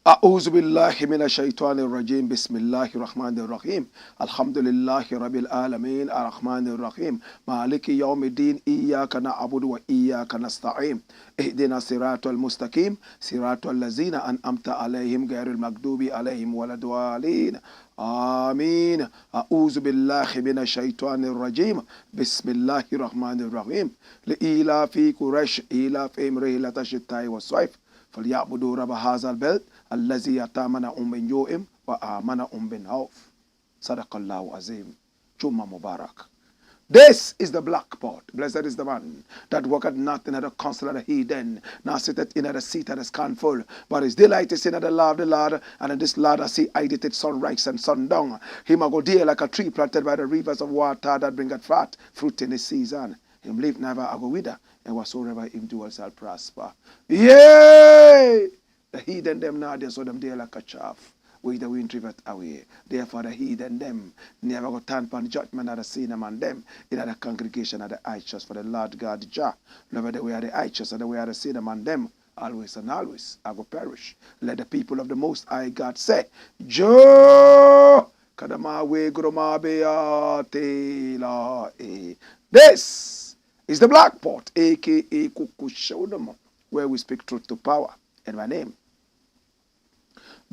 أعوذ بالله من الشيطان الرجيم بسم الله الرحمن الرحيم الحمد لله رب العالمين الرحمن الرحيم مالك يوم الدين إياك نعبد وإياك نستعين اهدنا الصراط المستقيم صراط الذين أنعمت عليهم غير المغضوب عليهم ولا الضالين آمين أعوذ بالله من الشيطان الرجيم بسم الله الرحمن الرحيم لإيلاف قريش إيلافهم رحلة الشتاء والصيف فليعبدوا رب هذا البلد الذي يتامنهم من جوع وآمنهم من خوف. Sadaqallahu Azim. Jumma Mubarak. This is the black pot. Blessed is the man that worketh not in the counsel of the heathen, nor sitteth in the seat of the scornful, but his delight is in the law of the Lord, and in this law does he hide it sunrise and sundown. Him a go dear like a tree planted by the rivers of water that bringeth fat fruit in his season. Him live never a go wither, and whatsoever him do shall prosper. Yea! The heathen them now, they saw them there like a chaff, with the wind driven away. Therefore the heathen them never go turn upon judgment of the sinner and them in the congregation of the righteous. For the Lord God Jah, never the way of the righteous and the way of the sinner and them, always and always I go perish. Let the people of the Most High God say, Joe! This is the black pot, aka Kukushodom, where we speak truth to power. In my name,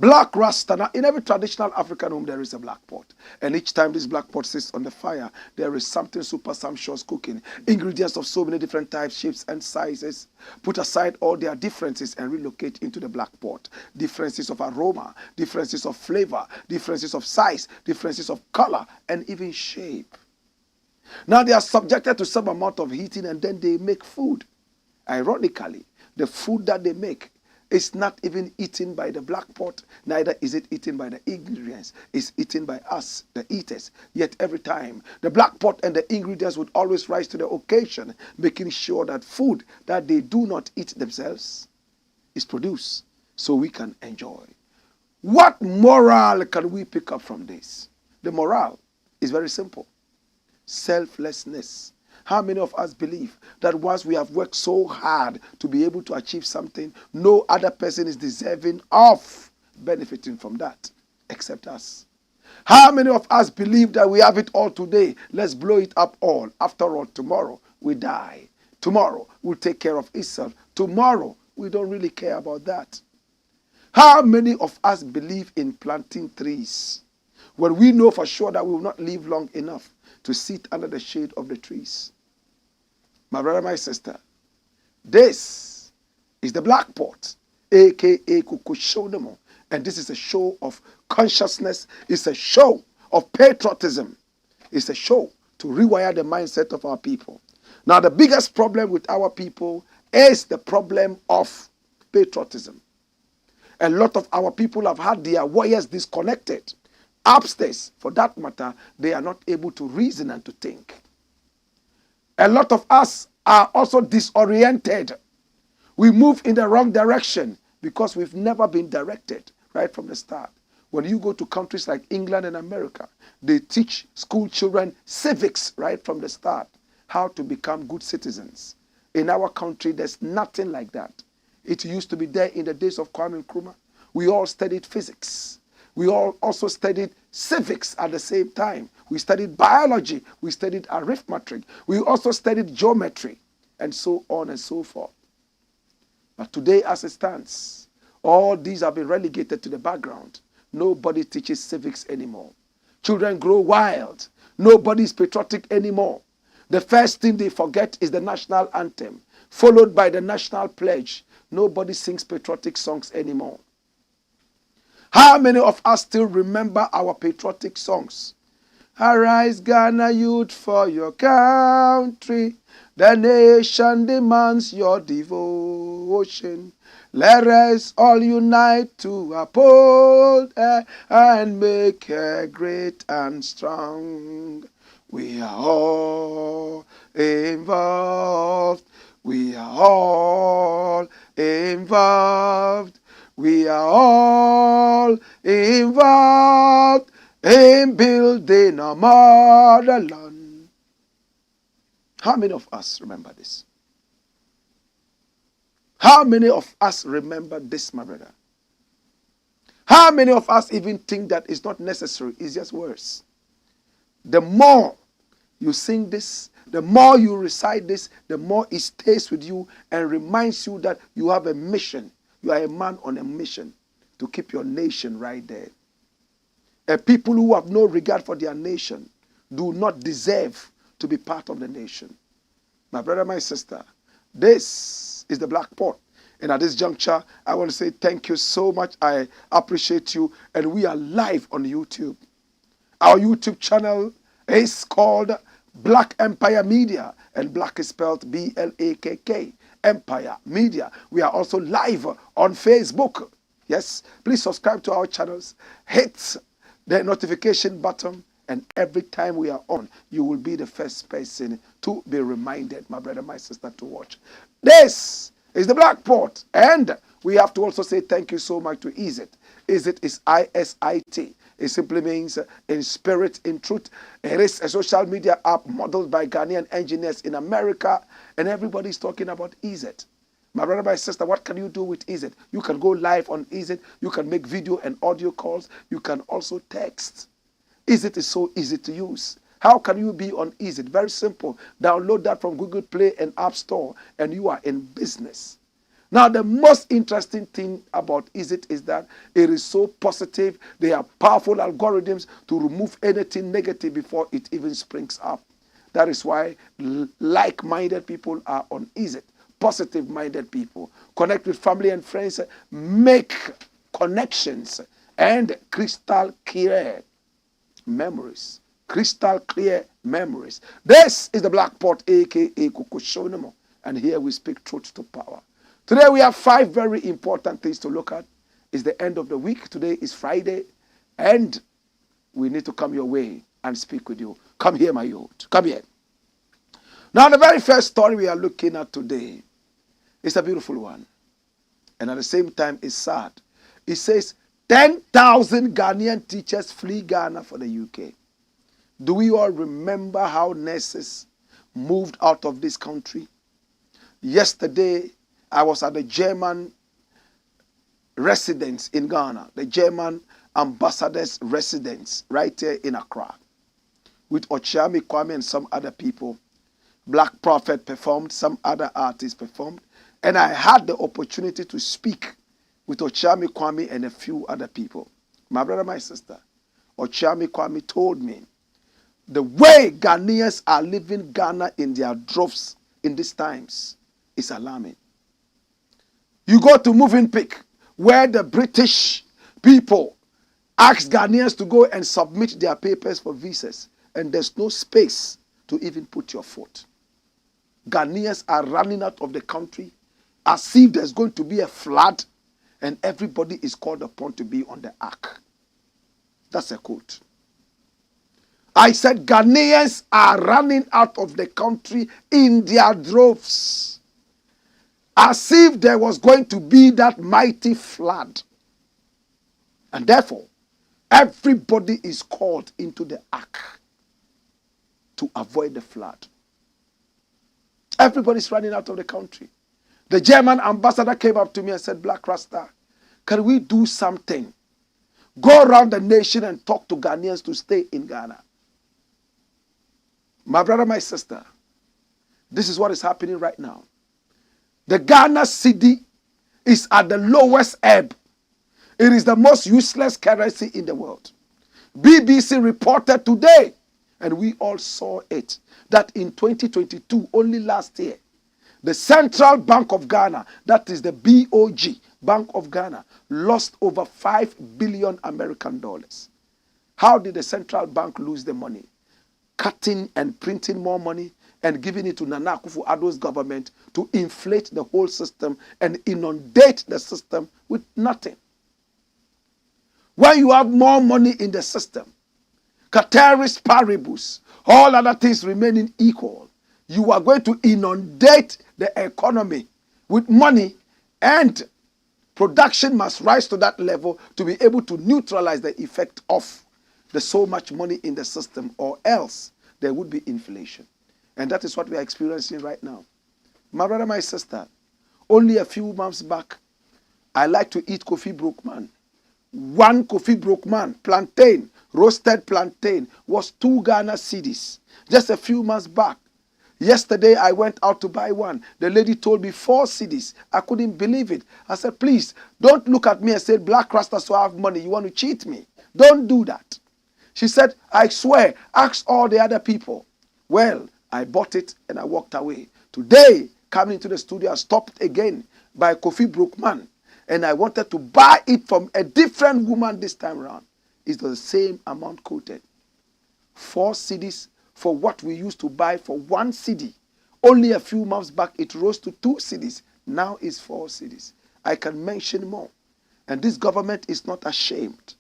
Blakk RASTA. Now, in every traditional African home, there is a black pot. And each time this black pot sits on the fire, there is something super sumptuous cooking. Ingredients of so many different types, shapes, and sizes. Put aside all their differences and relocate into the black pot. Differences of aroma, differences of flavor, differences of size, differences of color, and even shape. Now, they are subjected to some amount of heating and then they make food. Ironically, the food that they make is not even eaten by the black pot, neither is it eaten by the ingredients. It's eaten by us, the eaters. Yet every time, the black pot and the ingredients would always rise to the occasion, making sure that food that they do not eat themselves is produced so we can enjoy. What moral can we pick up from this? The moral is very simple. Selflessness. How many of us believe that once we have worked so hard to be able to achieve something, no other person is deserving of benefiting from that except us? How many of us believe that we have it all today? Let's blow it up all. After all, tomorrow we die. Tomorrow will take care of itself. Tomorrow, we don't really care about that. How many of us believe in planting trees when we know for sure that we will not live long enough to sit under the shade of the trees? My brother, my sister, this is the black pot, aka Kukushodemo, and this is a show of consciousness. It's a show of patriotism. It's a show to rewire the mindset of our people. Now, the biggest problem with our people is the problem of patriotism. A lot of our people have had their wires disconnected. Upstairs, for that matter, they are not able to reason and to think. A lot of us are also disoriented. We move in the wrong direction because we've never been directed right from the start. When you go to countries like England and America, they teach school children civics right from the start, how to become good citizens. In our country, there's nothing like that. It used to be there in the days of Kwame Nkrumah. We all studied physics. We all also studied civics at the same time. We studied biology. We studied arithmetic. We also studied geometry, and so on and so forth. But today, as it stands, all these have been relegated to the background. Nobody teaches civics anymore. Children grow wild. Nobody is patriotic anymore. The first thing they forget is the national anthem, followed by the national pledge. Nobody sings patriotic songs anymore. How many of us still remember our patriotic songs? Arise, Ghana youth, for your country. The nation demands your devotion. Let us all unite to uphold her and make her great and strong. We are all involved. We are all involved. We are all involved in building our motherland. How many of us remember this? How many of us remember this, my brother? How many of us even think that it's not necessary? It's just words. The more you sing this, the more you recite this, the more it stays with you and reminds you that you have a mission. You are a man on a mission to keep your nation right there. A people who have no regard for their nation do not deserve to be part of the nation. My brother, my sister, this is the Blakk Pot. And at this juncture, I want to say thank you so much. I appreciate you. And we are live on YouTube. Our YouTube channel is called Blakk Empire Media. And Blakk is spelled B-L-A-K-K. Empire Media. We are also live on Facebook. Yes, please subscribe to our channels. Hit the notification button. And every time we are on, you will be the first person to be reminded, my brother, my sister, to watch. This is the Blakk Pot. And we have to also say thank you so much to ISIT. ISIT is I-S-I-T. It simply means in spirit, in truth. It is a social media app modeled by Ghanaian engineers in America. And everybody's talking about ISIT. My brother, my sister, what can you do with ISIT? You can go live on ISIT. You can make video and audio calls. You can also text. ISIT is so easy to use. How can you be on ISIT? Very simple. Download that from Google Play and App Store, and you are in business. Now, the most interesting thing about ISIT is that it is so positive. They have powerful algorithms to remove anything negative before it even springs up. That is why like-minded people are on ISIT. Positive-minded people. Connect with family and friends. Make connections. And crystal clear memories. Crystal clear memories. This is the Blakk Pot, a.k.a. Kukushonemo. And here we speak truth to power. Today we have 5 very important things to look at. It's the end of the week. Today is Friday. And we need to come your way and speak with you. Come here, my youth. Come here. Now, the very first story we are looking at today is a beautiful one. And at the same time, it's sad. It says, 10,000 Ghanaian teachers flee Ghana for the UK. Do we all remember how nurses moved out of this country? Yesterday, I was at the German residence in Ghana, the German ambassador's residence right here in Accra, with Okyeame Kwame and some other people. Black Prophet performed, some other artists performed, and I had the opportunity to speak with Okyeame Kwame and a few other people. My brother, my sister, Okyeame Kwame told me the way Ghanaians are living Ghana in their droves in these times is alarming. You go to Movenpick, where the British people ask Ghanaians to go and submit their papers for visas, and there's no space to even put your foot. Ghanaians are running out of the country as if there's going to be a flood, and everybody is called upon to be on the ark. That's a quote. I said Ghanaians are running out of the country in their droves, as if there was going to be that mighty flood. And therefore, everybody is called into the ark to avoid the flood. Everybody's running out of the country. The German ambassador came up to me and said, Blakk RASTA, can we do something? Go around the nation and talk to Ghanaians to stay in Ghana. My brother, my sister, this is what is happening right now. The Ghana cedi is at the lowest ebb. It is the most useless currency in the world. BBC reported today, and we all saw it, that in 2022, only last year, the Central Bank of Ghana, that is the BOG, Bank of Ghana, lost over 5 billion American dollars. How did the central bank lose the money? Cutting and printing more money and giving it to Nana Akufo-Addo's government to inflate the whole system and inundate the system with nothing. When you have more money in the system, ceteris paribus, all other things remaining equal, you are going to inundate the economy with money, and production must rise to that level to be able to neutralize the effect of the so much money in the system, or else there would be inflation. And that is what we are experiencing right now. My brother, my sister, only a few months back, I like to eat Kofi Brookman. One Kofi Brookman plantain, roasted plantain, was 2 Ghana cedis. Just a few months back. Yesterday, I went out to buy one. The lady told me 4 cedis. I couldn't believe it. I said, please, don't look at me and say, Blakk Rasta, so I have money. You want to cheat me? Don't do that. She said, I swear, ask all the other people. Well, I bought it and I walked away. Today, coming into the studio, I stopped again by Kofi Brookman. And I wanted to buy it from a different woman this time around. It's the same amount quoted. 4 cedis for what we used to buy for 1 cedi. Only a few months back, it rose to 2 cedis. Now it's 4 cedis. I can mention more. And this government is not ashamed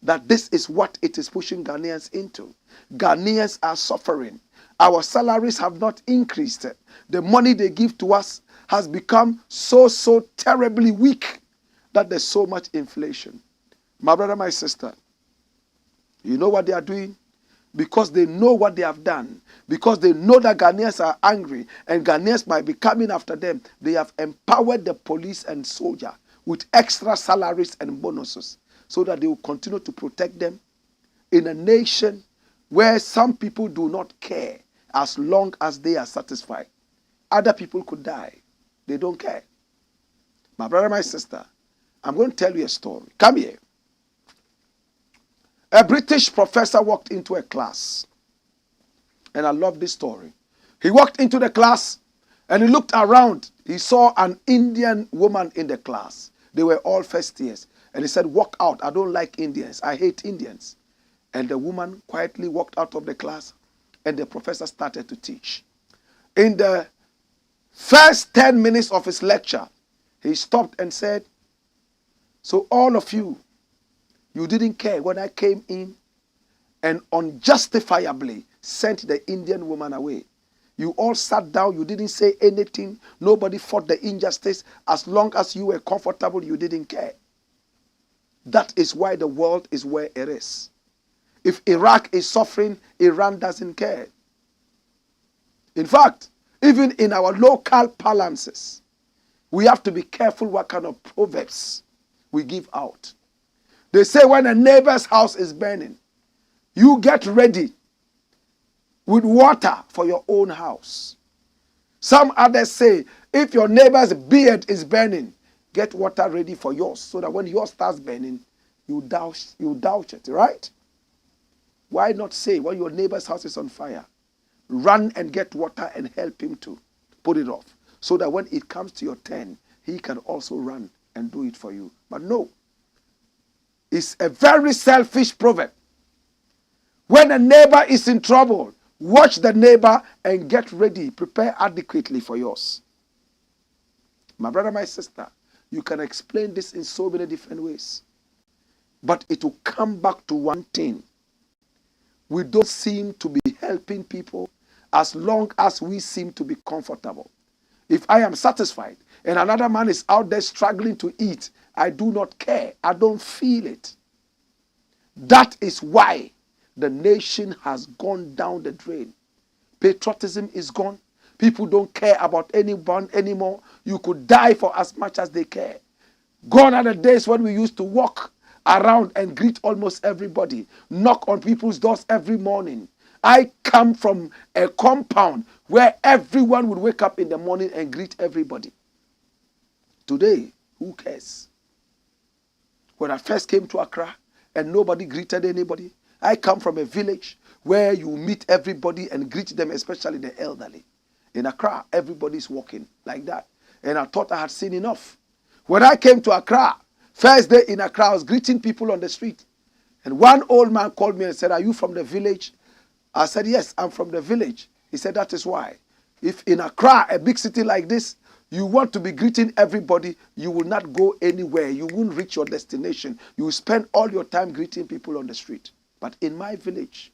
that this is what it is pushing Ghanaians into. Ghanaians are suffering. Our salaries have not increased. The money they give to us has become so terribly weak that there's so much inflation. My brother, my sister, you know what they are doing? Because they know what they have done, because they know that Ghanaians are angry and Ghanaians might be coming after them, they have empowered the police and soldier with extra salaries and bonuses so that they will continue to protect them in a nation where some people do not care as long as they are satisfied. Other people could die. They don't care. My brother, my sister, I'm going to tell you a story. Come here. A British professor walked into a class. And I love this story. He walked into the class and he looked around. He saw an Indian woman in the class. They were all first years. And he said, walk out. I don't like Indians. I hate Indians. And the woman quietly walked out of the class and the professor started to teach. In the first 10 minutes of his lecture, he stopped and said, so all of you, you didn't care when I came in and unjustifiably sent the Indian woman away. You all sat down, you didn't say anything. Nobody fought the injustice. As long as you were comfortable, you didn't care. That is why the world is where it is. If Iraq is suffering, Iran doesn't care. In fact, even in our local parlances, we have to be careful what kind of proverbs we give out. They say when a neighbor's house is burning, you get ready with water for your own house. Some others say, if your neighbor's beard is burning, get water ready for yours, so that when yours starts burning, you douse it, right? Why not say when your neighbor's house is on fire, run and get water and help him to put it off, so that when it comes to your turn, he can also run and do it for you. But no, it's a very selfish proverb. When a neighbor is in trouble, watch the neighbor and get ready, prepare adequately for yours. My brother, my sister, you can explain this in so many different ways. But it will come back to one thing. We don't seem to be helping people as long as we seem to be comfortable. If I am satisfied and another man is out there struggling to eat, I do not care. I don't feel it. That is why the nation has gone down the drain. Patriotism is gone. People don't care about anyone anymore. You could die for as much as they care. Gone are the days when we used to walk around and greet almost everybody, knock on people's doors every morning. I come from a compound where everyone would wake up in the morning and greet everybody. Today, who cares? When I first came to Accra and nobody greeted anybody, I come from a village where you meet everybody and greet them, especially the elderly. In Accra, everybody's walking like that. And I thought I had seen enough. When I came to Accra, first day in Accra, I was greeting people on the street. And one old man called me and said, "Are you from the village?" I said, "Yes, I'm from the village." He said, "That is why. If in Accra, a big city like this, you want to be greeting everybody, you will not go anywhere. You won't reach your destination. You will spend all your time greeting people on the street. But in my village,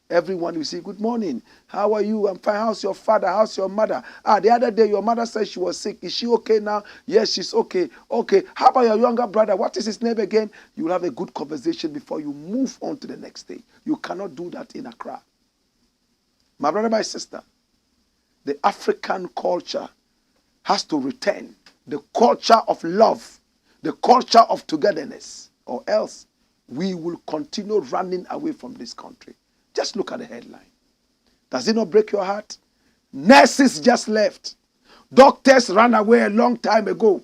everyone will say, 'Good morning. How are you? I'm fine. How's your father? How's your mother? The other day your mother said she was sick. Is she okay now?' 'Yes, she's okay.' 'Okay. How about your younger brother? What is his name again?' You will have a good conversation before you move on to the next day. You cannot do that in Accra. My brother, my sister, the African culture has to return. The culture of love, the culture of togetherness, or else we will continue running away from this country. Just look at the headline. Does it not break your heart? Nurses just left. Doctors ran away a long time ago.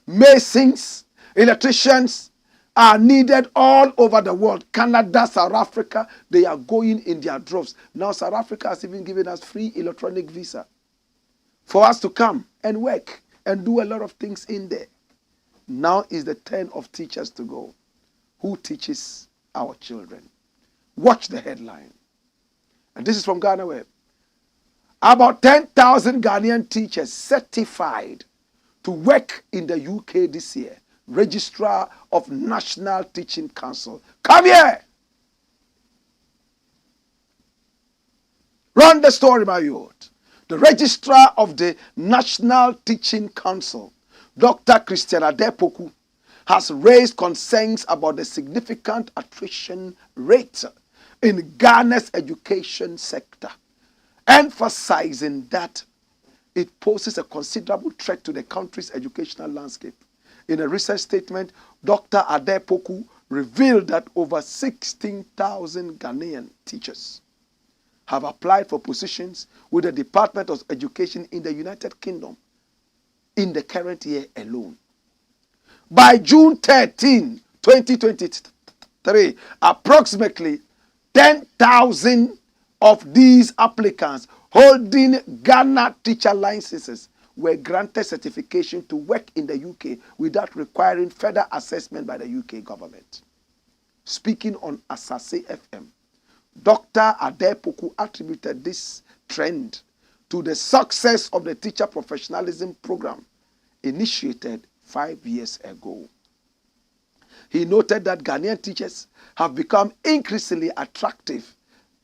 Masons, electricians are needed all over the world. Canada, South Africa, they are going in their droves. Now South Africa has even given us free electronic visa for us to come and work and do a lot of things in there. Now is the turn of teachers to go. Who teaches our children? Watch the headline. And this is from Ghana Web. About 10,000 Ghanaian teachers certified to work in the UK this year. Registrar of National Teaching Council. Come here! Run the story, my youth. The registrar of the National Teaching Council, Dr. Christian Adepoku, has raised concerns about the significant attrition rate in Ghana's education sector, emphasizing that it poses a considerable threat to the country's educational landscape. In a recent statement, Dr. Adepoku revealed that over 16,000 Ghanaian teachers have applied for positions with the Department of Education in the United Kingdom in the current year alone. By June 13, 2023, approximately 10,000 of these applicants holding Ghana teacher licenses were granted certification to work in the UK without requiring further assessment by the UK government. Speaking on Asase FM, Dr. Adepoku attributed this trend to the success of the teacher professionalism program initiated 5 years ago. He noted that Ghanaian teachers have become increasingly attractive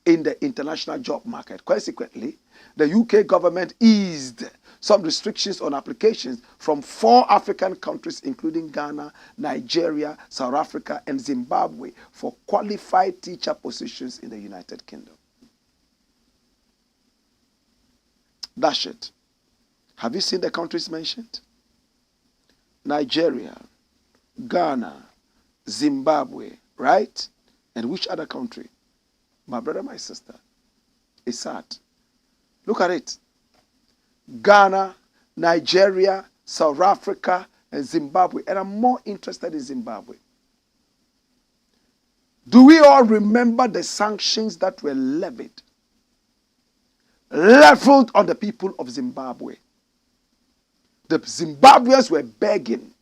in the international job market. Consequently, the UK government eased some restrictions on applications from 4 African countries, including Ghana, Nigeria, South Africa, and Zimbabwe, for qualified teacher positions in the United Kingdom. Dash it. Have you seen the countries mentioned? Nigeria, Ghana, Zimbabwe, right? And which other country? My brother, my sister, it's sad. Look at it. Ghana, Nigeria, South Africa, and Zimbabwe. And I'm more interested in Zimbabwe. Do we all remember the sanctions that were leveled on the people of Zimbabwe? The Zimbabweans were begging.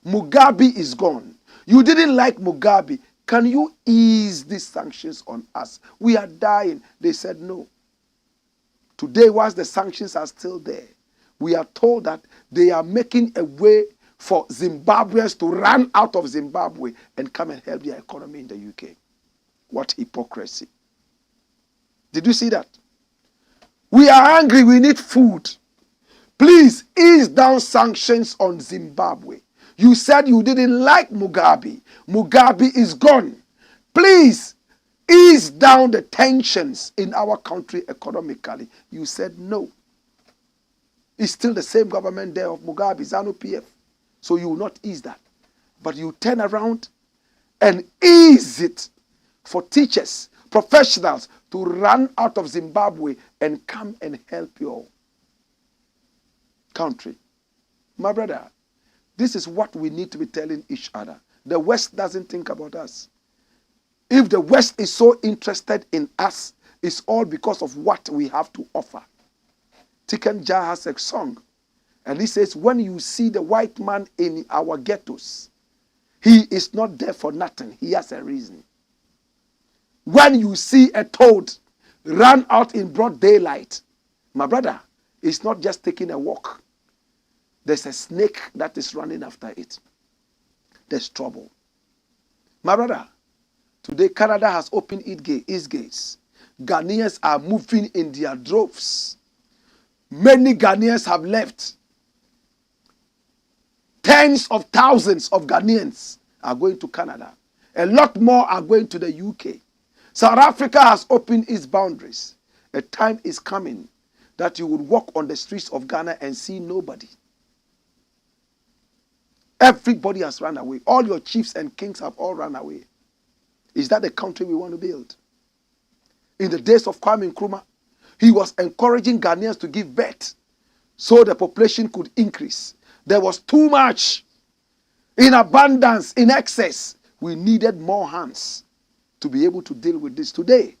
Mugabe is gone. You didn't like Mugabe. Can you ease these sanctions on us? We are dying. They said no. Today, whilst the sanctions are still there, we are told that they are making a way for Zimbabweans to run out of Zimbabwe and come and help their economy in the UK. What hypocrisy. Did you see that? We are hungry. We need food. Please ease down sanctions on Zimbabwe. You said you didn't like Mugabe. Mugabe is gone. Please ease down the tensions in our country economically. You said no. It's still the same government there of Mugabe, ZANU-PF. So you will not ease that. But you turn around and ease it for teachers, professionals to run out of Zimbabwe and come and help your country. My brother, this is what we need to be telling each other. The West doesn't think about us. If the West is so interested in us, it's all because of what we have to offer. Tiken Jah has a song, and he says, when you see the white man in our ghettos, he is not there for nothing. He has a reason. When you see a toad run out in broad daylight, my brother, it's not just taking a walk. There's a snake that is running after it. There's trouble. My brother, today Canada has opened its gates. Ghanaians are moving in their droves. Many Ghanaians have left. Tens of thousands of Ghanaians are going to Canada. A lot more are going to the UK. South Africa has opened its boundaries. A time is coming that you would walk on the streets of Ghana and see nobody. Everybody has run away. All your chiefs and kings have all run away. Is that the country we want to build? In the days of Kwame Nkrumah, he was encouraging Ghanaians to give birth so the population could increase. There was too much in abundance, in excess. We needed more hands to be able to deal with this. Today,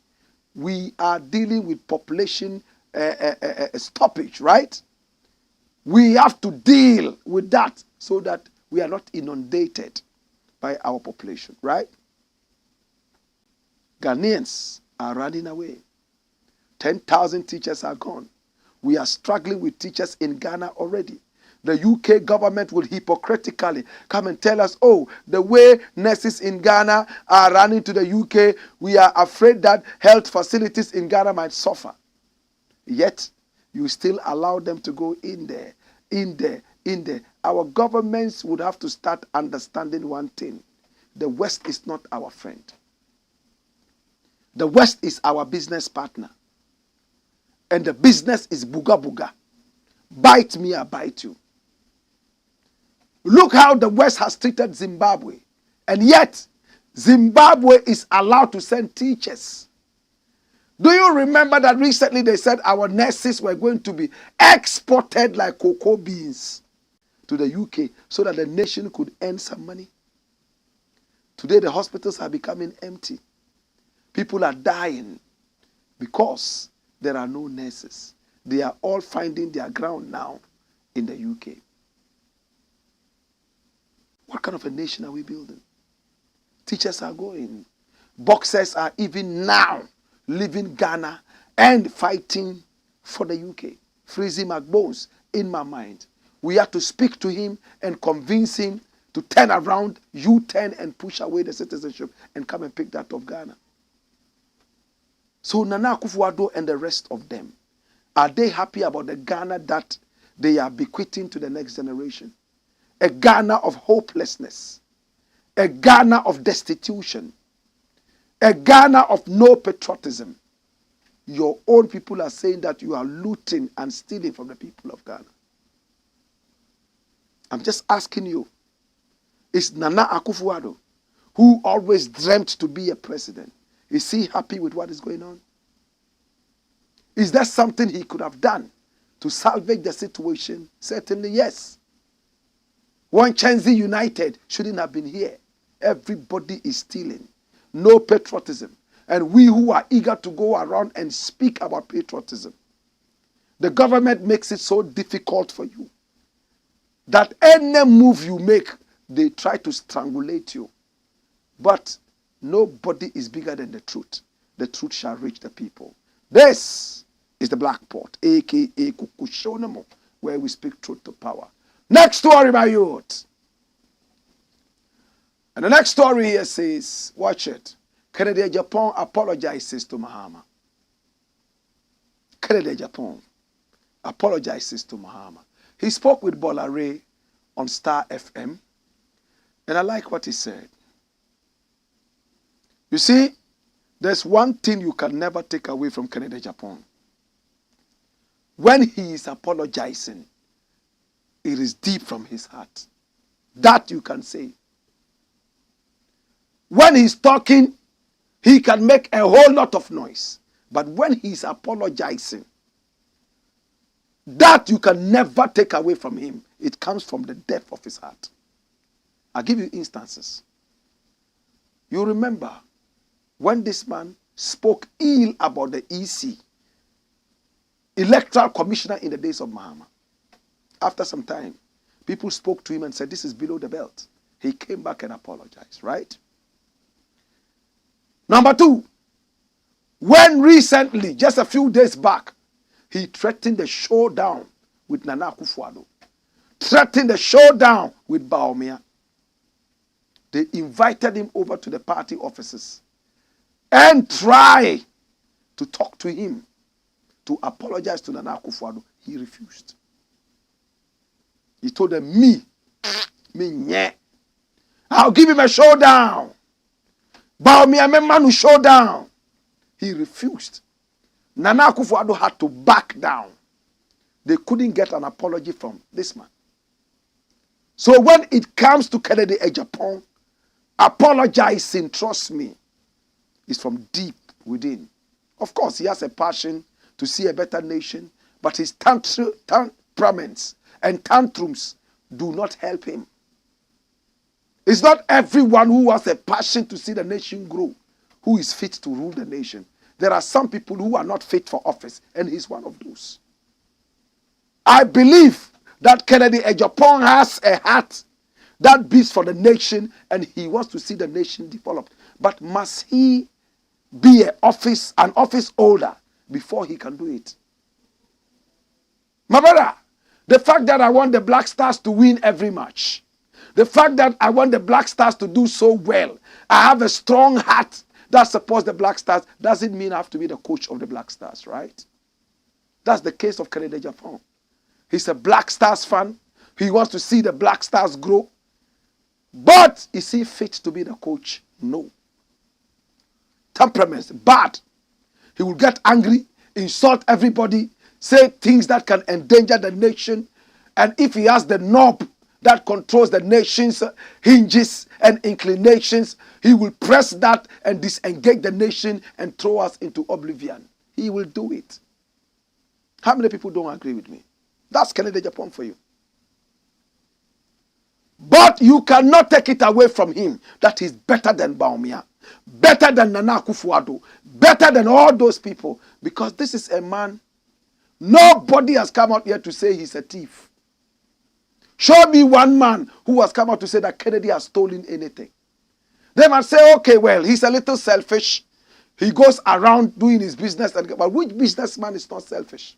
we are dealing with population stoppage, right? We have to deal with that so that we are not inundated by our population, right? Ghanaians are running away. 10,000 teachers are gone. We are struggling with teachers in Ghana already. The UK government will hypocritically come and tell us, oh, the way nurses in Ghana are running to the UK, we are afraid that health facilities in Ghana might suffer. Yet, you still allow them to go in there. Our governments would have to start understanding one thing. The West is not our friend. The West is our business partner. And the business is booga booga. Bite me, I bite you. Look how the West has treated Zimbabwe. And yet, Zimbabwe is allowed to send teachers. Do you remember that recently they said our nurses were going to be exported like cocoa beans to the UK so that the nation could earn some money? Today the hospitals are becoming empty. People are dying because there are no nurses. They are all finding their ground now in the UK. What kind of a nation are we building? Teachers are going. Boxers are even now leaving Ghana and fighting for the UK. Freezy McBones, in my mind. We have to speak to him and convince him to turn around, U-turn and push away the citizenship and come and pick that of Ghana. So Nana Akufo-Addo and the rest of them, are they happy about the Ghana that they are bequeathing to the next generation? A Ghana of hopelessness, a Ghana of destitution, a Ghana of no patriotism. Your own people are saying that you are looting and stealing from the people of Ghana. I'm just asking you, is Nana Akufo-Addo, who always dreamt to be a president, is he happy with what is going on? Is there something he could have done to salvage the situation? Certainly yes. One Chenzi United shouldn't have been here. Everybody is stealing. No patriotism. And we who are eager to go around and speak about patriotism, the government makes it so difficult for you that any move you make, they try to strangulate you. But nobody is bigger than the truth. The truth shall reach the people. This is the Blakk Pot, a.k.a. Kukushonamo, where we speak truth to power. Next story, my youth. And the next story here says, watch it. Agyapong apologizes to Mahama. Agyapong apologizes to Mahama. He spoke with Bolare on Star FM, and I like what he said. You see, there's one thing you can never take away from Agyapong. When he is apologizing, it is deep from his heart. That you can say. When he's talking, he can make a whole lot of noise. But when he's apologizing, that you can never take away from him. It comes from the depth of his heart. I'll give you instances. You remember when this man spoke ill about the EC, Electoral Commissioner in the days of Mahama, after some time, people spoke to him and said, this is below the belt. He came back and apologized, right? Number two, when recently, just a few days back, he threatened the showdown with Nana Akufo-Addo, threatened the showdown with Bawumia. They invited him over to the party offices and tried to talk to him, to apologize to Nana Akufo-Addo. He refused. He told them, me, yeah. I'll give him a showdown. Bawumia, me man who showdown. He refused. Nana Akufo-Addo had to back down. They couldn't get an apology from this man. So when it comes to Kennedy Agyapong, apologizing, trust me, is from deep within. Of course, he has a passion to see a better nation, but his temperaments and tantrums do not help him. It's not everyone who has a passion to see the nation grow who is fit to rule the nation. There are some people who are not fit for office, and he's one of those. I believe that Kennedy Agyapong has a heart that beats for the nation, and he wants to see the nation develop. But must he be an office holder before he can do it? My brother, the fact that I want the Black Stars to win every match, the fact that I want the Black Stars to do so well, I have a strong heart that supports the Black Stars, doesn't mean I have to be the coach of the Black Stars, right? That's the case of Kennedy Agyapong. He's a Black Stars fan. He wants to see the Black Stars grow. But is he fit to be the coach? No. Temperaments, bad. He will get angry, insult everybody, say things that can endanger the nation. And if he has the knob that controls the nation's hinges and inclinations, he will press that and disengage the nation and throw us into oblivion. He will do it. How many people don't agree with me? That's Kennedy Agyapong for you. But you cannot take it away from him that he's better than Bawumia, better than Nana Akufo-Addo, better than all those people, because this is a man, nobody has come out here to say he's a thief. Show me one man who has come out to say that Kennedy has stolen anything. They must say, okay, well, he's a little selfish. He goes around doing his business. But which businessman is not selfish?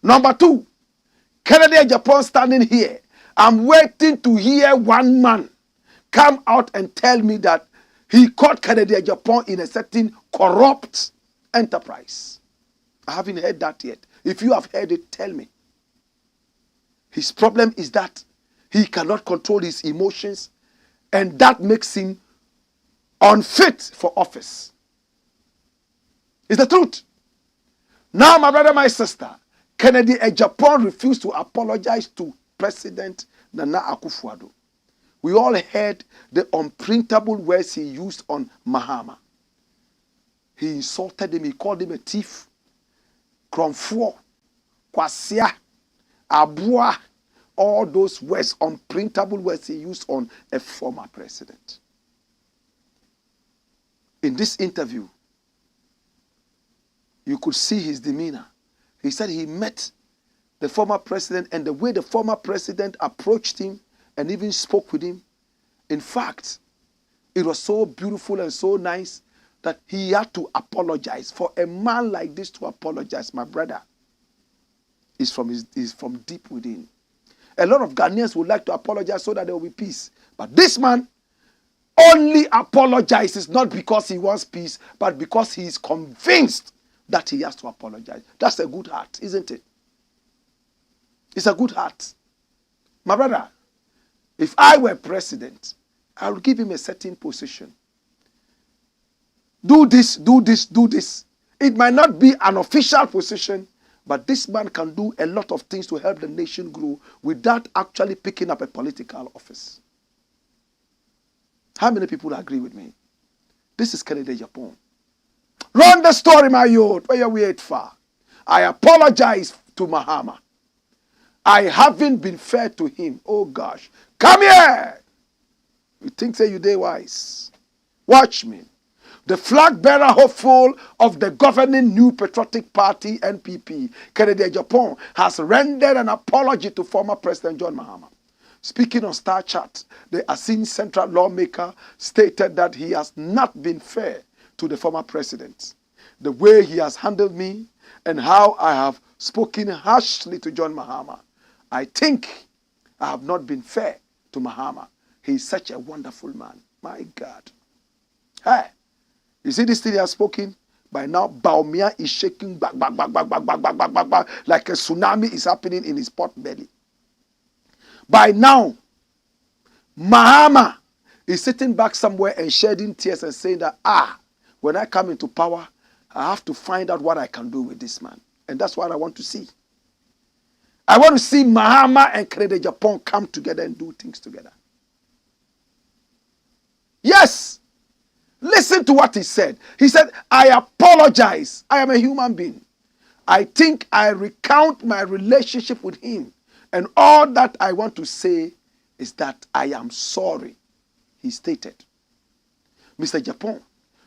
Number two, Kennedy Agyapong standing here. I'm waiting to hear one man come out and tell me that he caught Kennedy Agyapong in a certain corrupt enterprise. I haven't heard that yet. If you have heard it, tell me. His problem is that he cannot control his emotions, and that makes him unfit for office. It's the truth. Now, my brother, my sister, Kennedy Agyapong refused to apologize to President Nana Akufo-Addo. We all heard the unprintable words he used on Mahama. He insulted him. He called him a thief, kromfo, kwasia, abua. All those words, unprintable words he used on a former president. In this interview, you could see his demeanor. He said he met the former president, and the way the former president approached him and even spoke with him, in fact, it was so beautiful and so nice that he had to apologize. For a man like this to apologize, my brother, is from deep within. A lot of Ghanaians would like to apologize so that there will be peace. But this man only apologizes not because he wants peace, but because he is convinced that he has to apologize. That's a good heart, isn't it? It's a good heart. My brother, if I were president, I would give him a certain position. Do this, do this, do this. It might not be an official position, but this man can do a lot of things to help the nation grow without actually picking up a political office. How many people agree with me? This is Kennedy Agyapong. Run the story, my youth. Where you wait for? I apologize to Mahama. I haven't been fair to him. Oh gosh. Come here. You think say you day wise. Watch me. the flag bearer hopeful of the governing New Patriotic Party, NPP, Kennedy Agyapong, has rendered an apology to former President John Mahama. Speaking on Star Chat, the Asin Central lawmaker stated that he has not been fair to the former president. The way he has handled me and how I have spoken harshly to John Mahama, I think I have not been fair to Mahama. He is such a wonderful man. My God. Hey, you see this thing he has spoken? By now, Baumia is shaking back, like a tsunami is happening in his pot belly. By now, Mahama is sitting back somewhere and shedding tears and saying that, when I come into power, I have to find out what I can do with this man. And that's what I want to see. I want to see Mahama and Kennedy Agyapong come together and do things together. Yes. Listen to what he said. He said, I apologize. I am a human being. I think I recount my relationship with him. And all that I want to say is that I am sorry, he stated. Mr. Agyapong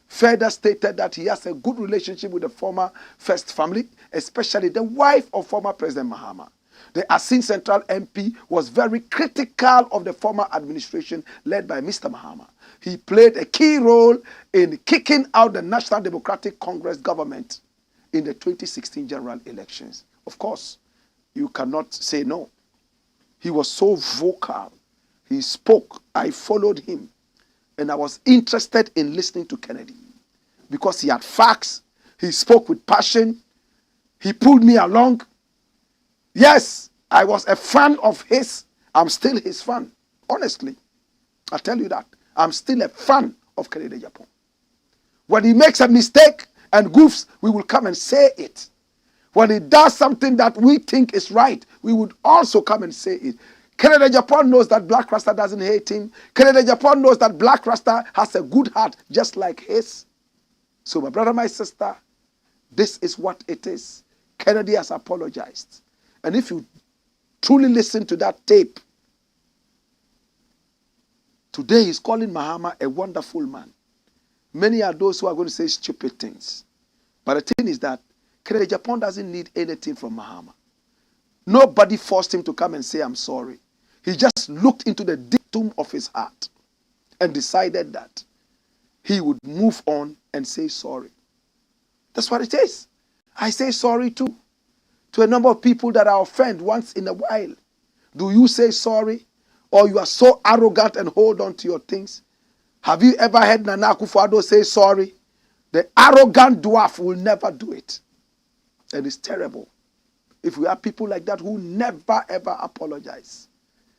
further stated that he has a good relationship with the former First family, especially the wife of former President Mahama. The Asin Central MP was very critical of the former administration led by Mr. Mahama. He played a key role in kicking out the National Democratic Congress government in the 2016 general elections. Of course, you cannot say no. He was so vocal. He spoke. I followed him. And I was interested in listening to Kennedy because he had facts. He spoke with passion. He pulled me along. Yes, I was a fan of his. I'm still his fan. Honestly, I tell you that. I'm still a fan of Kennedy Agyapong. When he makes a mistake and goofs, we will come and say it. When he does something that we think is right, we would also come and say it. Kennedy Agyapong knows that Blakk RASTA doesn't hate him. Kennedy Agyapong knows that Blakk RASTA has a good heart, just like his. So my brother, my sister, this is what it is. Kennedy has apologized. And if you truly listen to that tape, today he's calling Mahama a wonderful man. Many are those who are going to say stupid things. But the thing is that Kennedy Agyapong doesn't need anything from Mahama. Nobody forced him to come and say, I'm sorry. He just looked into the dictum of his heart and decided that he would move on and say sorry. That's what it is. I say sorry too. To a number of people that I offend once in a while. Do you say sorry? Or you are so arrogant and hold on to your things? Have you ever heard Nana Akufo-Addo say sorry? The arrogant dwarf will never do it. And it's terrible. If we have people like that who never ever apologize,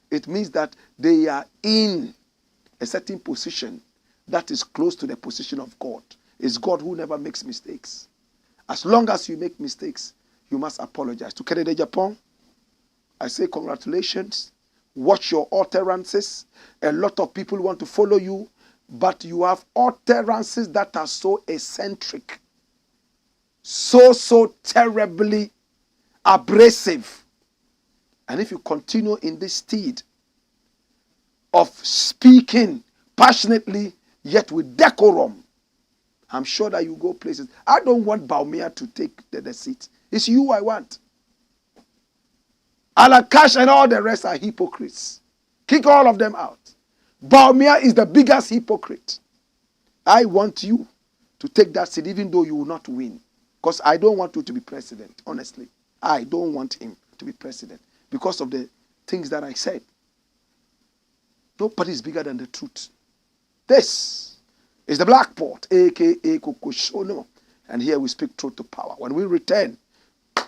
it means that they are in a certain position that is close to the position of God. It's God who never makes mistakes. As long as you make mistakes, you must apologize. To Kennedy Agyapong, I say congratulations. Watch your utterances. A lot of people want to follow you, but you have utterances that are so eccentric, so terribly abrasive. And if you continue in this steed of speaking passionately, yet with decorum, I'm sure that you go places. I don't want Baumia to take the seat. It's you I want. Alakash and all the rest are hypocrites. Kick all of them out. Baumia is the biggest hypocrite. I want you to take that seat even though you will not win. Because I don't want you to be president, honestly. I don't want him to be president because of the things that I said. Nobody is bigger than the truth. This is the Blakk Port, a.k.a. Kokoshono. And here we speak truth to power. When we return,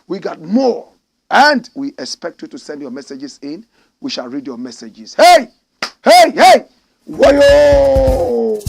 we got more. And we expect you to send your messages in. We shall read your messages. Hey! Hey! Hey! Wayo!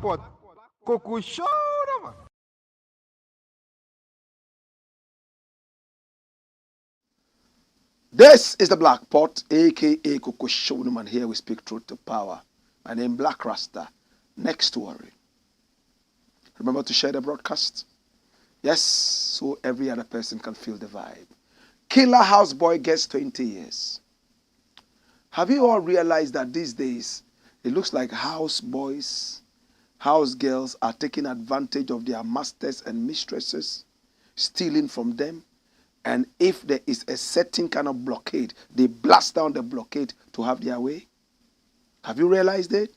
Blackpot. Coco Show. This is the Black Pot, aka Coco Showman. Here we speak truth to power. My name Blakk RASTA. Next story. Remember to share the broadcast. Yes, so every other person can feel the vibe. Killer houseboy gets 20 years. Have you all realized that these days it looks like houseboys, house girls are taking advantage of their masters and mistresses, stealing from them? And if there is a certain kind of blockade, they blast down the blockade to have their way. Have you realized it?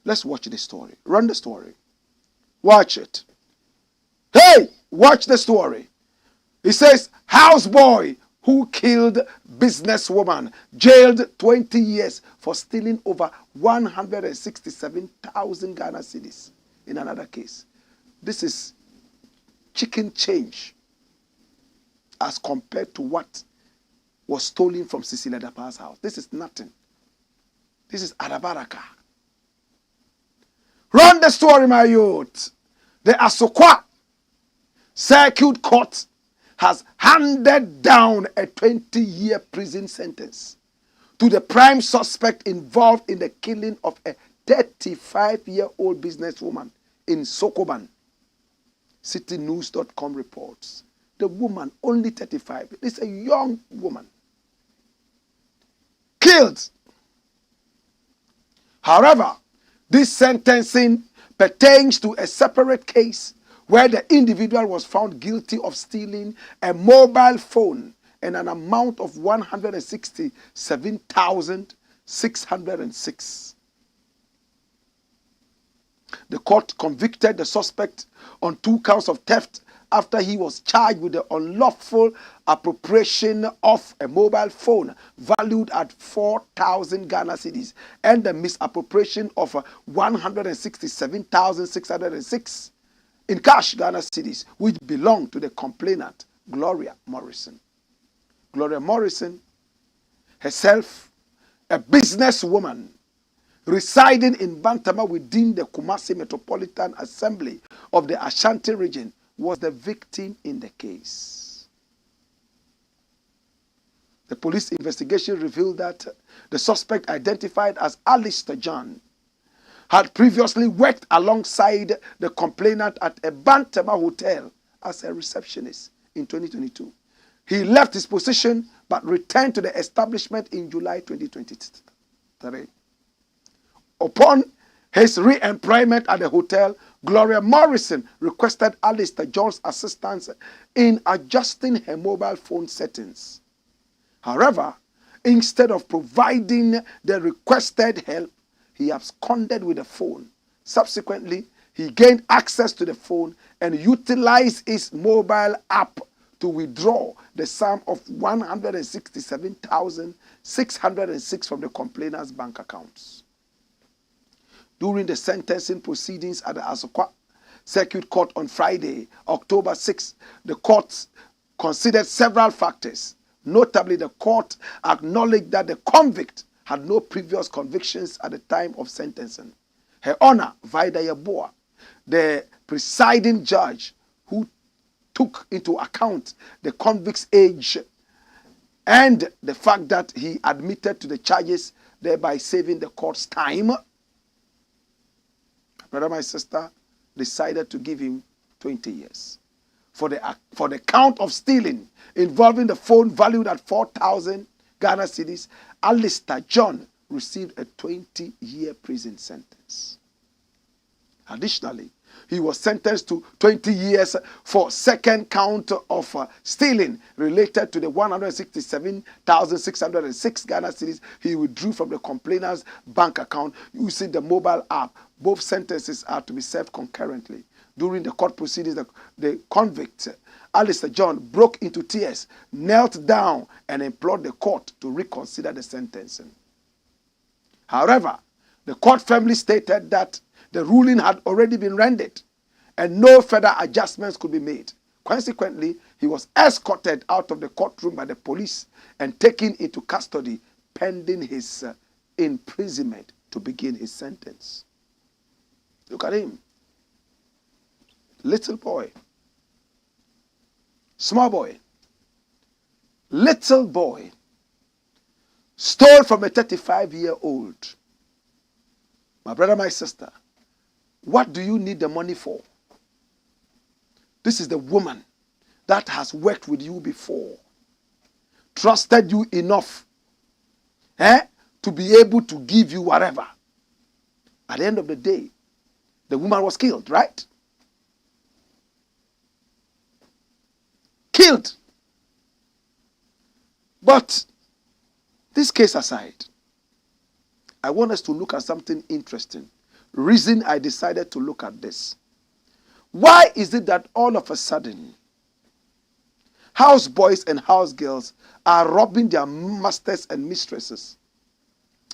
Let's watch the story. Run the story. Watch it. Hey, watch the story. It says, houseboy who killed businesswoman jailed 20 years for stealing over 167,000 Ghana cedis. In another case, this is chicken change as compared to what was stolen from Cecilia Dapa's house. This is nothing. This is Adabaraka. Run the story, my youth. The Asokwa Circuit Court has handed down a 20-year prison sentence to the prime suspect involved in the killing of a 35-year-old businesswoman in Sokoban. CityNews.com reports. The woman, only 35, is a young woman, killed. However, this sentencing pertains to a separate case where the individual was found guilty of stealing a mobile phone and an amount of 167,606. The court convicted the suspect on 2 counts of theft after he was charged with the unlawful appropriation of a mobile phone valued at 4,000 Ghana cedis and the misappropriation of 167,606 in cash Ghana cedis, which belonged to the complainant, Gloria Morrison. Gloria Morrison, herself a businesswoman residing in Bantama within the Kumasi Metropolitan Assembly of the Ashanti region, was the victim in the case. The police investigation revealed that the suspect, identified as Alistair John, had previously worked alongside the complainant at a Bantama hotel as a receptionist in 2022. He left his position but returned to the establishment in July 2023. Upon his re-employment at the hotel, Gloria Morrison requested Alistair John's assistance in adjusting her mobile phone settings. However, instead of providing the requested help, he absconded with the phone. Subsequently, he gained access to the phone and utilized his mobile app to withdraw the sum of 167,606 from the complainant's bank accounts. During the sentencing proceedings at the Asokwa Circuit Court on Friday, October 6, the court considered several factors. Notably, the court acknowledged that the convict had no previous convictions at the time of sentencing. Her Honor, Vida Yaboa, the presiding judge, who took into account the convict's age and the fact that he admitted to the charges, thereby saving the court's time, brother, my sister, decided to give him 20 years. For the count of stealing involving the phone valued at 4,000 Ghana cedis, Alistair John received a 20-year prison sentence. Additionally, he was sentenced to 20 years for second count of stealing related to the 167,606 Ghana cedis he withdrew from the complainant's bank account using the mobile app. Both sentences are to be served concurrently. During the court proceedings, the convict, Alistair John, broke into tears, knelt down, and implored the court to reconsider the sentencing. However, the court firmly stated that the ruling had already been rendered and no further adjustments could be made. Consequently, he was escorted out of the courtroom by the police and taken into custody pending his imprisonment to begin his sentence. Look at him. Little boy. Small boy. Little boy. Stole from a 35-year-old. My brother, my sister, what do you need the money for? This is the woman that has worked with you before, trusted you enough to be able to give you whatever. At the end of the day, the woman was killed, right? Killed. But this case aside, I want us to look at something interesting. Reason I decided to look at this. Why is it that all of a sudden, houseboys and housegirls are robbing their masters and mistresses?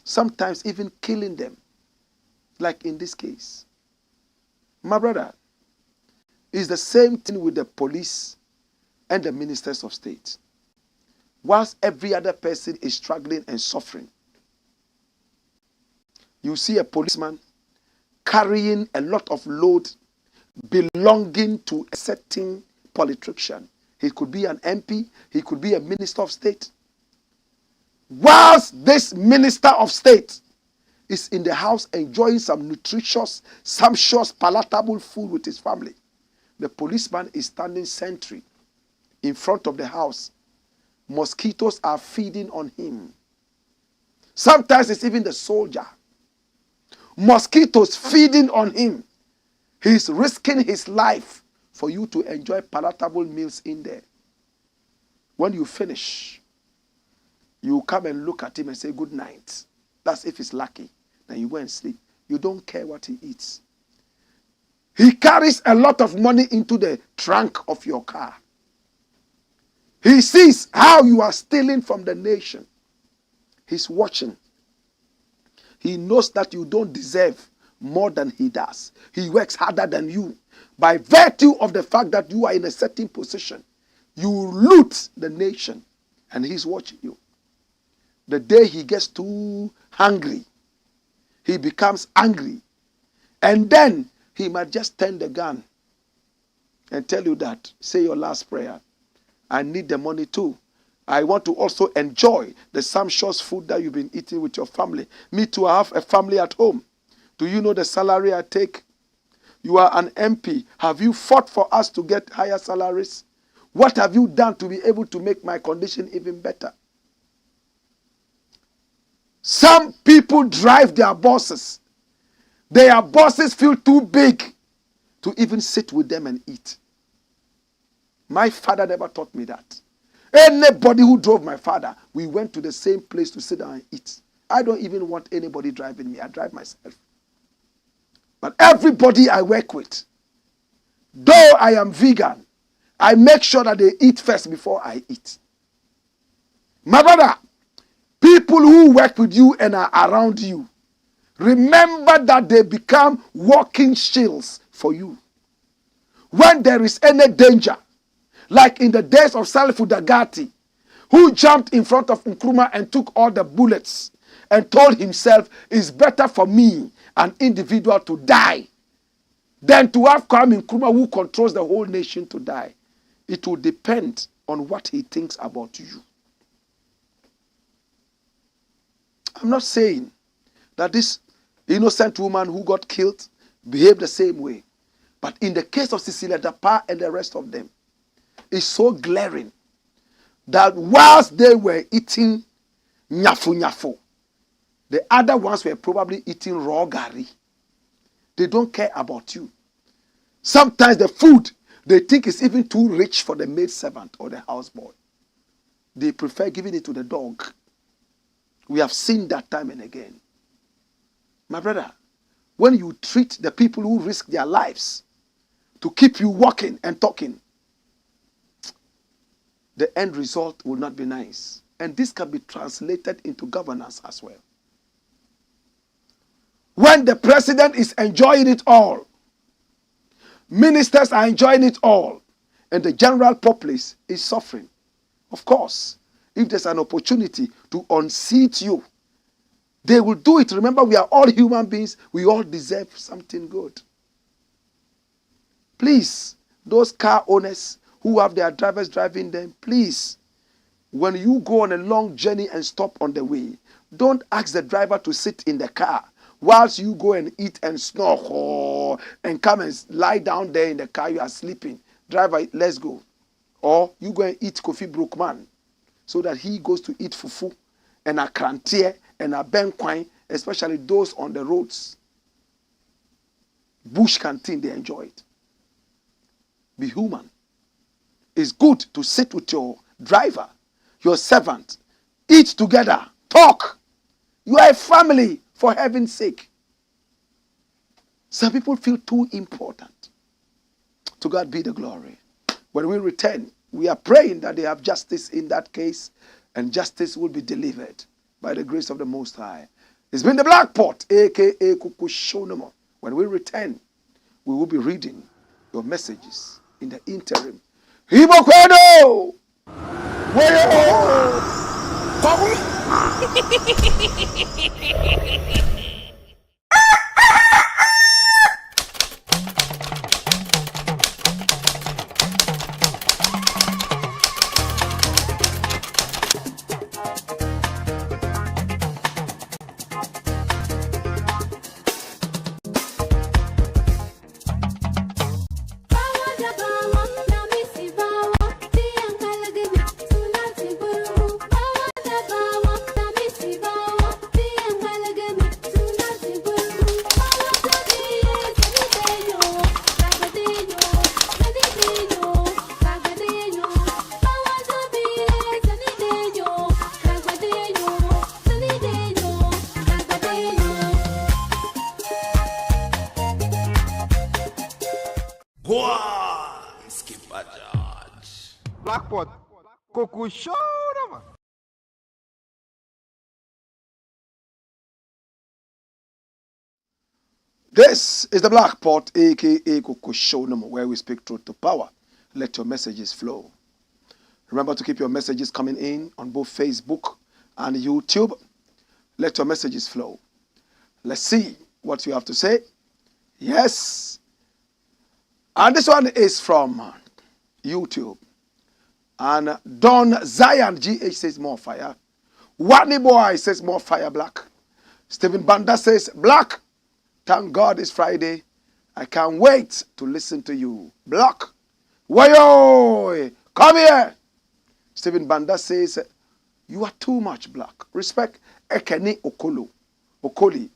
Sometimes even killing them, like in this case. My brother, it's the same thing with the police and the ministers of state. Whilst every other person is struggling and suffering, you see a policeman carrying a lot of load belonging to a certain politician. He could be an MP, he could be a minister of state. Whilst this minister of state is in the house enjoying some nutritious, sumptuous, palatable food with his family, the policeman is standing sentry in front of the house. Mosquitoes are feeding on him. Sometimes it's even the soldier. Mosquitoes feeding on him. He's risking his life for you to enjoy palatable meals in there. When you finish, you come and look at him and say good night. That's if he's lucky. Then you go and sleep. You don't care what he eats. He carries a lot of money into the trunk of your car. He sees how you are stealing from the nation. He's watching. He knows that you don't deserve more than he does. He works harder than you. By virtue of the fact that you are in a certain position, you loot the nation and he's watching you. The day he gets too hungry, he becomes angry. And then he might just turn the gun and tell you that, say your last prayer. I need the money too. I want to also enjoy the sumptuous food that you've been eating with your family. Me too, I have a family at home. Do you know the salary I take? You are an MP. Have you fought for us to get higher salaries? What have you done to be able to make my condition even better? Some people drive their bosses. Their bosses feel too big to even sit with them and eat. My father never taught me that. Anybody who drove my father, we went to the same place to sit down and eat. I don't even want anybody driving me. I drive myself. But everybody I work with, though I am vegan, I make sure that they eat first before I eat. My brother, people who work with you and are around you, remember that they become walking shields for you. When there is any danger, like in the days of Salifu Dagati, who jumped in front of Nkrumah and took all the bullets and told himself, it's better for me, an individual, to die than to have Kwame Nkrumah, who controls the whole nation, to die. It will depend on what he thinks about you. I'm not saying that this innocent woman who got killed behaved the same way. But in the case of Cecilia Dapa and the rest of them, it's so glaring that whilst they were eating nyafu nyafu, the other ones were probably eating raw gari. They don't care about you. Sometimes the food they think is even too rich for the maid servant or the houseboy. They prefer giving it to the dog. We have seen that time and again. My brother, when you treat the people who risk their lives to keep you walking and talking, the end result will not be nice. And this can be translated into governance as well. When the president is enjoying it all, ministers are enjoying it all, and the general populace is suffering. Of course, if there's an opportunity to unseat you They will do it. Remember, we are all human beings. We all deserve something good. Please, those car owners who have their drivers driving them, please, when you go on a long journey and stop on the way, don't ask the driver to sit in the car whilst you go and eat and snore and come and lie down there in the car. You are sleeping. Driver, let's go. Or you go and eat Kofi Brookman so that he goes to eat fufu and a krantie and a benkwine, especially those on the roads. Bush canteen, they enjoy it. Be human. It's good to sit with your driver, your servant, eat together, talk. You are a family, for heaven's sake. Some people feel too important. To God be the glory. When we return, we are praying that they have justice in that case, and justice will be delivered by the grace of the Most High. It's been the Blakk Pot, a.k.a. Kukushonomo. When we return, we will be reading your messages in the interim. Hibokweno! Wayo! Blakk Pot. Kuku show them. This is the Blakk Pot, a.k.a. Kukushonomo, where we speak truth to power. Let your messages flow. Remember to keep your messages coming in on both Facebook and YouTube. Let your messages flow. Let's see what you have to say. Yes. And this one is from YouTube. And Don Zion GH says more fire. Watney Boy says more fire, Blakk. Stephen Banda says, Blakk, thank God it's Friday. I can't wait to listen to you. Blakk, wayo, come here. Stephen Banda says, you are too much, Blakk. Respect. Ekeni Okolo. Okoli.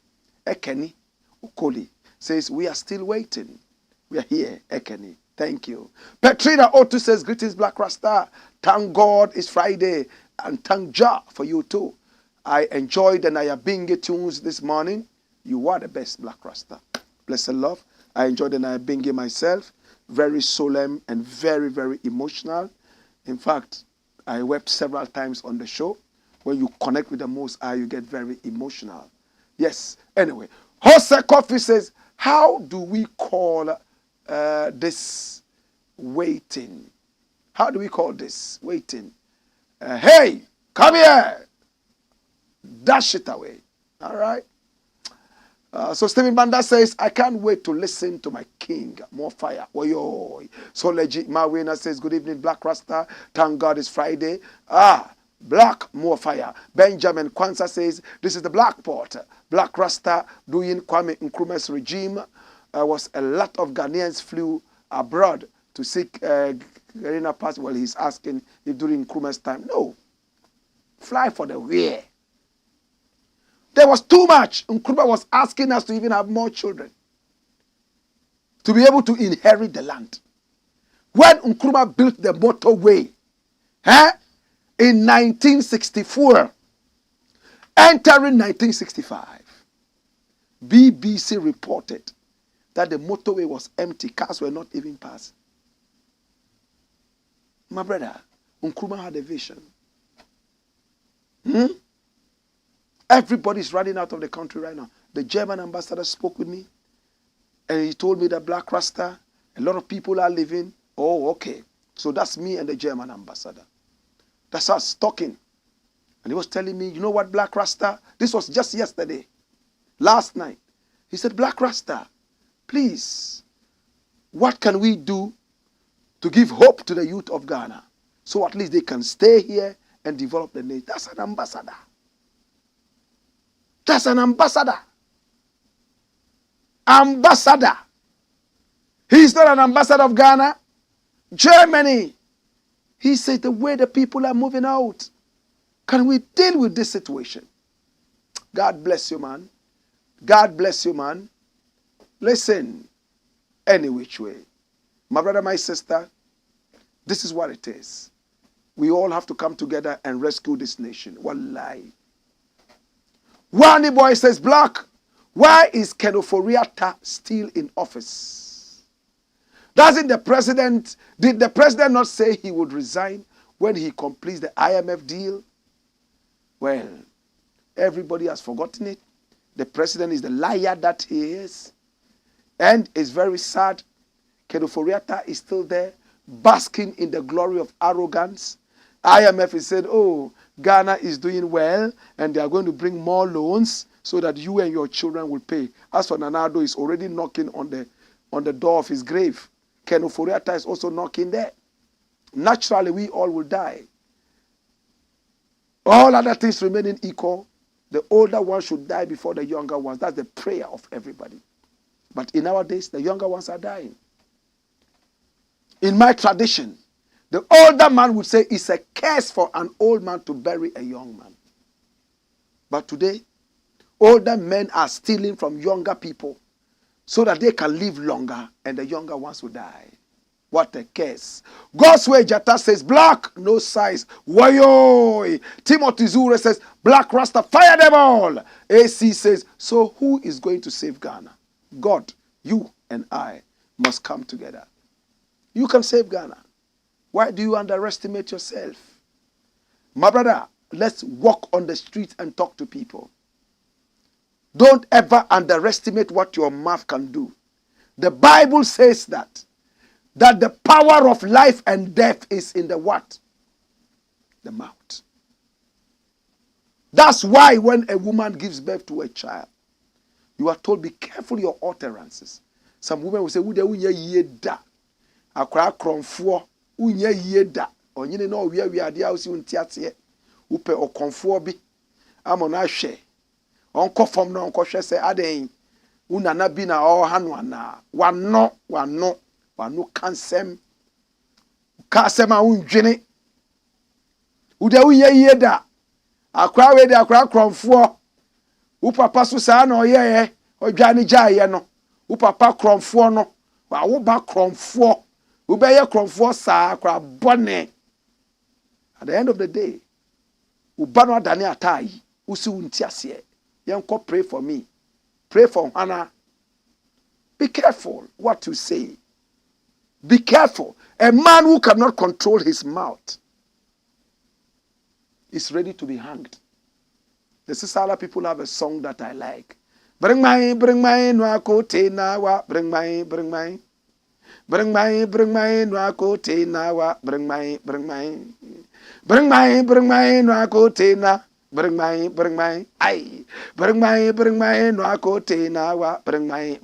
Ekeni Okoli says, we are still waiting. We are here, Ekeni. Thank you. Petrina Otu says, greetings, Blakk Rasta. Thank God it's Friday. And thank Jah for you too. I enjoyed the Nyabingi tunes this morning. You are the best, Blakk Rasta. Blessed love. I enjoyed the Nyabingi myself. Very solemn and very, very emotional. In fact, I wept several times on the show. When you connect with the Most High, you get very emotional. Yes. Anyway, Jose Coffee says, how do we call this waiting? How do we call this waiting? Hey, come here. Dash it away. All right. So Stephen Banda says, I can't wait to listen to my king. More fire. Oyo. So legit. Mawena says, good evening, Blakk Rasta. Thank God it's Friday. Blakk, more fire. Benjamin Kwanzaa says, this is the Blakk Pot. Blakk Rasta during Kwame Nkrumah's regime. Was a lot of Ghanaians flew abroad to seek Ghanaian pass. Well, he's asking if during Nkrumah's time. No. Fly for the where. There was too much. Nkrumah was asking us to even have more children. To be able to inherit the land. When Nkrumah built the motorway in 1964, entering 1965, BBC reported that the motorway was empty. Cars were not even passing. My brother, Nkrumah had a vision. Everybody's running out of the country right now. The German ambassador spoke with me, and he told me that Blakk Rasta, a lot of people are leaving. Oh, okay. So that's me and the German ambassador. That's us talking. And he was telling me, you know what, Blakk Rasta? This was just yesterday, last night. He said, Blakk Rasta, please, what can we do to give hope to the youth of Ghana so at least they can stay here and develop the nation? That's an ambassador. That's an ambassador. Ambassador. He's not an ambassador of Ghana. Germany. He said the way the people are moving out, can we deal with this situation? God bless you, man. God bless you, man. Listen, any which way. My brother, my sister, this is what it is. We all have to come together and rescue this nation. Wallahi. One boy says, Blakk, why is Kenoforiata still in office? Did the president not say he would resign when he completes the IMF deal? Well, everybody has forgotten it. The president is the liar that he is. And it's very sad. Kenoforiata is still there, basking in the glory of arrogance. IMF is said, oh, Ghana is doing well, and they are going to bring more loans so that you and your children will pay. As for Nanado, is already knocking on the door of his grave. Kenoforiata is also knocking there. Naturally, we all will die. All other things remaining equal, the older ones should die before the younger ones. That's the prayer of everybody. But in our days, the younger ones are dying. In my tradition, the older man would say it's a curse for an old man to bury a young man. But today, older men are stealing from younger people so that they can live longer and the younger ones will die. What a curse. Gosway Jata says, Blakk, no size. Wayo. Timothy Zure says, Blakk Rasta, fire them all. AC says, so who is going to save Ghana? God, you and I must come together. You can save Ghana. Why do you underestimate yourself? My brother, let's walk on the streets and talk to people. Don't ever underestimate what your mouth can do. The Bible says that the power of life and death is in the what? The mouth. That's why when a woman gives birth to a child, you are told, be careful your utterances. Some women will say, "Ude ye da, akra kronfo, unye ye da, onyine no we ade a usi untiatie, upe okonfo bi, amona hwe, onko fom no onko hwe se aden, unana bi na o hanu ana, wano kansem, kasem a undwene, ude unye ye da, akra we de akra kronfo, upapa so saa na oyeye odwane gyaye no upapa kromfo no wa wo ba kromfo wo be ye kromfo saa akra bone. At the end of the day, uba no adane atai usi untiase yenko pray for me, pray for Hannah. Be careful what you say. Be careful. A man who cannot control his mouth is ready to be hanged. The Sisala people have a song that I like. Bring my no kote na wa, bring my no kote na wa, bring my no kote na, bring my ay, bring my no kote na wa, bring my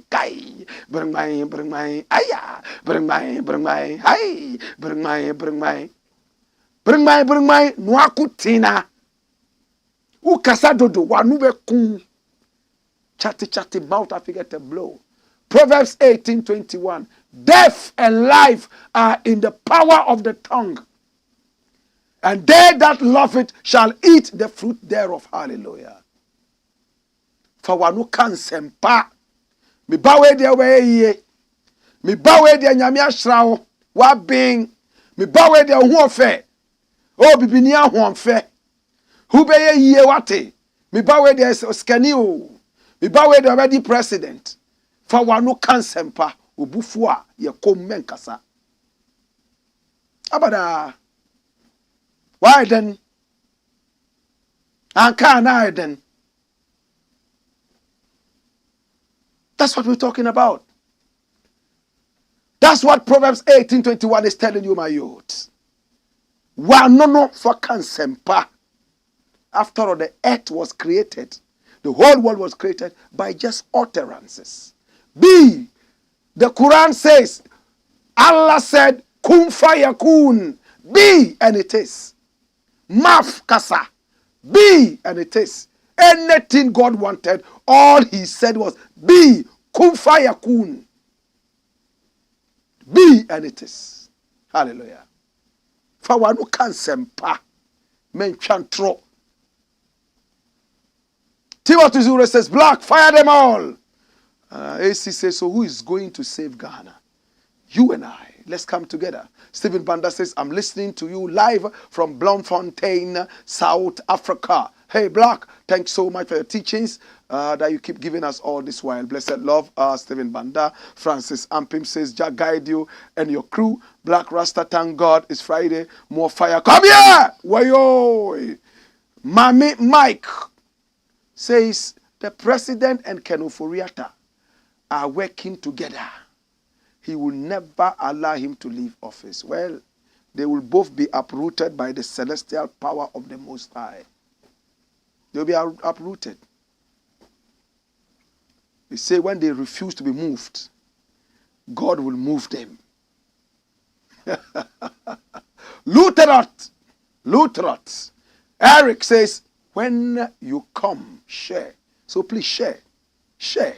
kai, bring my aya, bring my ay, bring my no kote na. Ukasa dodo wanube kun chatty mouth after a blow. Proverbs 18:21. Death and life are in the power of the tongue, and they that love it shall eat the fruit thereof. Hallelujah. For wanu kansempa. Mi bawe de weye. Mi bawe de nyame asrawo. Wa bing. Mi bawe de ho ofe. O bibini ho onfe. Who be ye wate? Me bawe de skani o. Me bawe de already president. Fa wanu kansempa obufua ye kommen kasa. Abada. Why then? Anka na then. That's what we're talking about. That's what Proverbs 18:21 is telling you, my youth. Wa no for kansempa. After all, the earth was created. The whole world was created by just utterances. B, the Quran says, Allah said, kun fayakun. Be, and it is. Maf kasa. Be, and it is. Anything God wanted, all he said was, be, kun fayakun. Be, and it is. Hallelujah. Fawanu kansempa. Menchantro. Timothy Zure says, Blakk, fire them all. AC says, so who is going to save Ghana? You and I. Let's come together. Stephen Banda says, I'm listening to you live from Bloemfontein, South Africa. Hey, Blakk, thanks so much for your teachings that you keep giving us all this while. Blessed love, Stephen Banda. Francis Ampim says, Jah guide you and your crew. Blakk Rasta, thank God, it's Friday. More fire. Come here! Wayo! Mami Mike says, the president and Ken Ofori-Atta are working together. He will never allow him to leave office. Well, they will both be uprooted by the celestial power of the Most High. They will be uprooted. They say when they refuse to be moved, God will move them. Lutherot. Eric says, when you come, share. So please share. Share.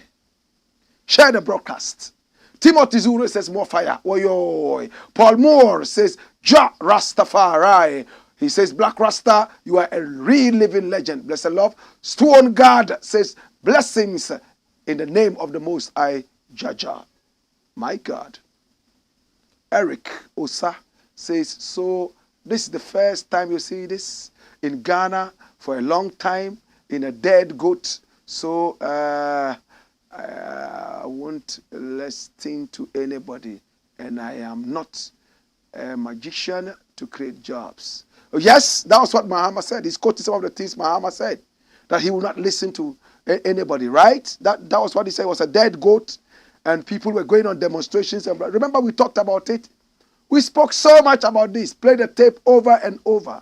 Share the broadcast. Timothy Zure says, more fire. Oy. Paul Moore says, Jah Rastafari. He says, Blakk Rasta, you are a real living legend. Blessed love. Stone God says, blessings in the name of the Most High, Jaja. My God. Eric Osa says, so this is the first time you see this in Ghana for a long time in a dead goat. So, I won't listen to anybody, and I am not a magician to create jobs. Oh, yes, that was what Mahama said. He's quoting some of the things Mahama said, that he will not listen to anybody, right? That was what he said. It was a dead goat, and people were going on demonstrations. And remember, we talked about it. We spoke so much about this, played the tape over and over.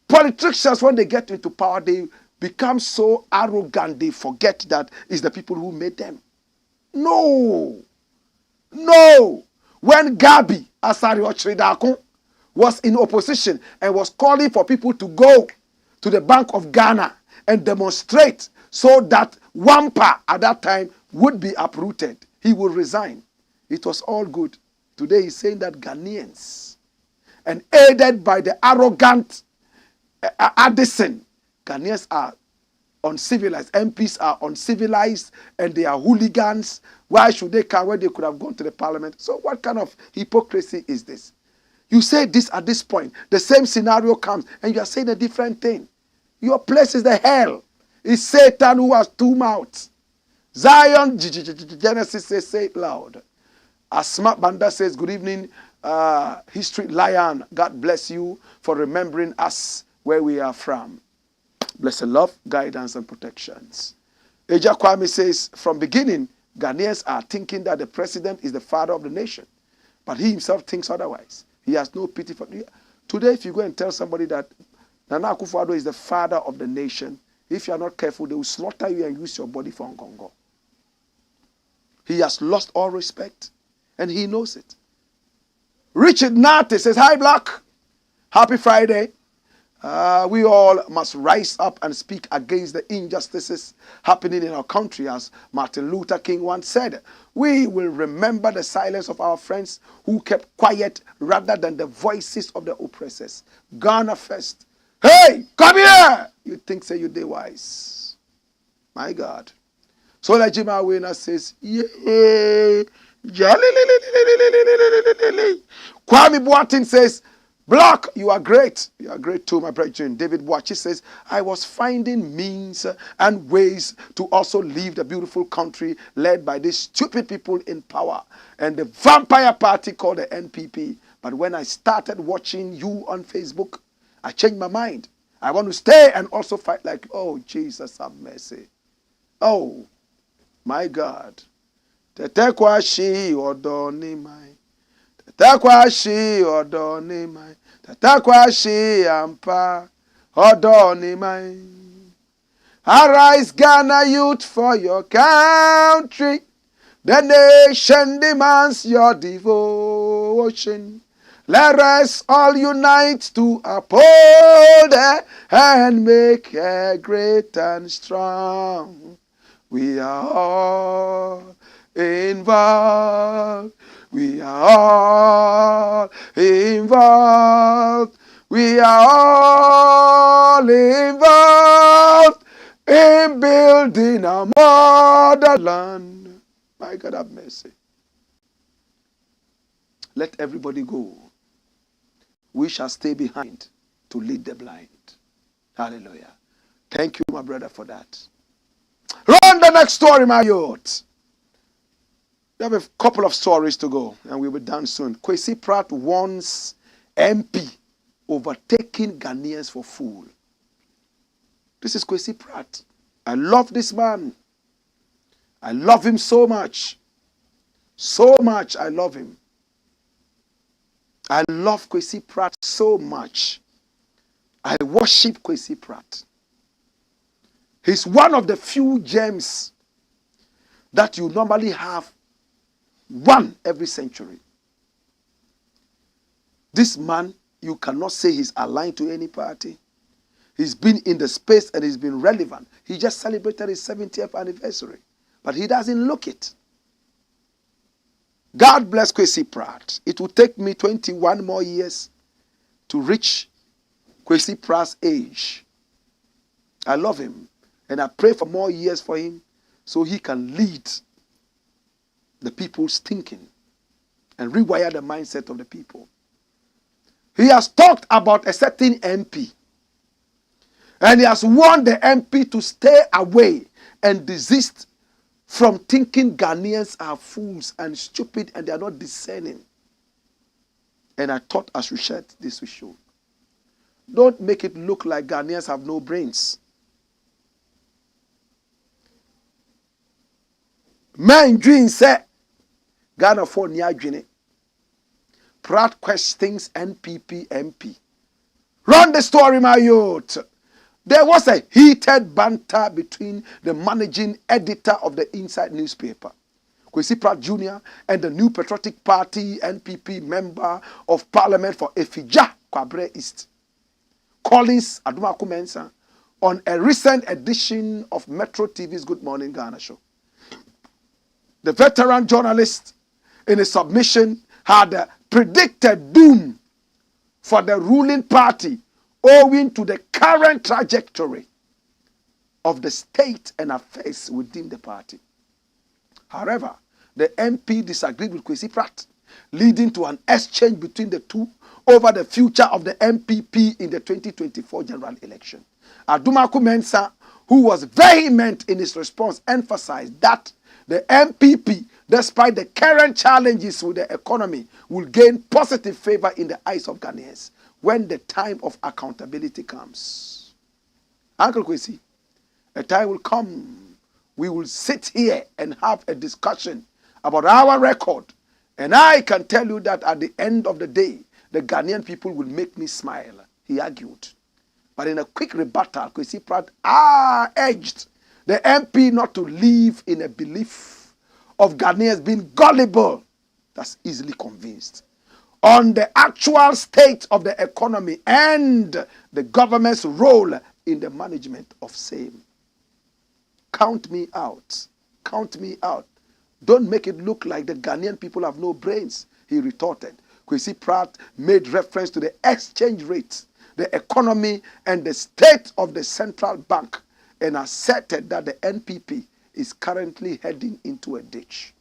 Politicians, when they get into power, they become so arrogant, they forget that it's the people who made them. No. When Gabi Asari was in opposition and was calling for people to go to the Bank of Ghana and demonstrate so that Wampa at that time would be uprooted, he would resign. It was all good. Today he's saying that Ghanaians, and aided by the arrogant Addison, Ghanaians are uncivilized. MPs are uncivilized and they are hooligans. Why should they come when they could have gone to the parliament? So what kind of hypocrisy is this? You say this at this point. The same scenario comes and you are saying a different thing. Your place is the hell. It's Satan who has two mouths. Zion, Genesis says, say it loud. Asma Banda says, good evening, History Lion. God bless you for remembering us where we are from. Blessed love, guidance, and protections. Eja Kwame says, from beginning, Ghanaians are thinking that the president is the father of the nation. But he himself thinks otherwise. He has no pity for... Today, if you go and tell somebody that Nana Akufo-Addo is the father of the nation, if you are not careful, they will slaughter you and use your body for Ngongo. He has lost all respect, and he knows it. Richard Nate says, hi, Blakk. Happy Friday. We all must rise up and speak against the injustices happening in our country, as Martin Luther King once said. We will remember the silence of our friends who kept quiet rather than the voices of the oppressors. Ghana first. Hey, come here! You think say you dey wise. My God. So like Jim Awena says, yeah. Kwame Boateng says, Blakk, you are great. You are great too, my brethren. David Boachi says, I was finding means and ways to also leave the beautiful country led by these stupid people in power and the vampire party called the NPP. But when I started watching you on Facebook, I changed my mind. I want to stay and also fight like, oh, Jesus have mercy. Oh, my God. Tetekwashi odoni mai. Tetekwashi odoni mai. Tetekwashi ampa Odoni mine. Arise, Ghana youth, for your country. The nation demands your devotion. Let us all unite to uphold her and make her great and strong. We are all involved. We are all involved. We are all involved in building our motherland. My God have mercy. Let everybody go. We shall stay behind to lead the blind. Hallelujah. Thank you, my brother, for that. Run the next story, my youth. We have a couple of stories to go, and we'll be done soon. KWESI PRATT warns MP overtaking Ghanaians for fool. This is KWESI PRATT. I love this man. I love him so much. So much I love him. I love KWESI PRATT so much. I worship KWESI PRATT. He's one of the few gems that you normally have one every century. This man, you cannot say he's aligned to any party. He's been in the space and he's been relevant. He just celebrated his 70th anniversary. But he doesn't look it. God bless KWESI PRATT. It will take me 21 more years to reach KWESI PRATT's age. I love him. And I pray for more years for him so he can lead the people's thinking and rewire the mindset of the people. He has talked about a certain MP. And he has warned the MP to stay away and desist from thinking Ghanaians are fools and stupid and they are not discerning. And I thought I should share this with you. Don't make it look like Ghanaians have no brains. Man dream say Ghana for near Guinea. Pratt questions NPP MP. Run the story, my youth. There was a heated banter between the managing editor of the Inside newspaper, KWESI PRATT Jr., and the new Patriotic Party NPP member of Parliament for Efija, Kwabre East, Collins Adumaku Mensah, on a recent edition of Metro TV's Good Morning Ghana show. The veteran journalist, in a submission, had predicted doom for the ruling party owing to the current trajectory of the state and affairs within the party. However, the MP disagreed with KWESI PRATT, leading to an exchange between the two over the future of the MPP in the 2024 general election. Adumaku Mensah, who was vehement in his response, emphasized that the MPP, despite the current challenges with the economy, will gain positive favor in the eyes of Ghanaians when the time of accountability comes. Uncle KWESI, a time will come. We will sit here and have a discussion about our record. And I can tell you that at the end of the day, the Ghanaian people will make me smile, he argued. But in a quick rebuttal, KWESI PRATT urged the MP not to live in a belief of Ghanaians being gullible, that's easily convinced, on the actual state of the economy and the government's role in the management of same. Count me out. Count me out. Don't make it look like the Ghanaian people have no brains, he retorted. KWESI PRATT made reference to the exchange rate, the economy, and the state of the central bank, and asserted that the NPP is currently heading into a ditch.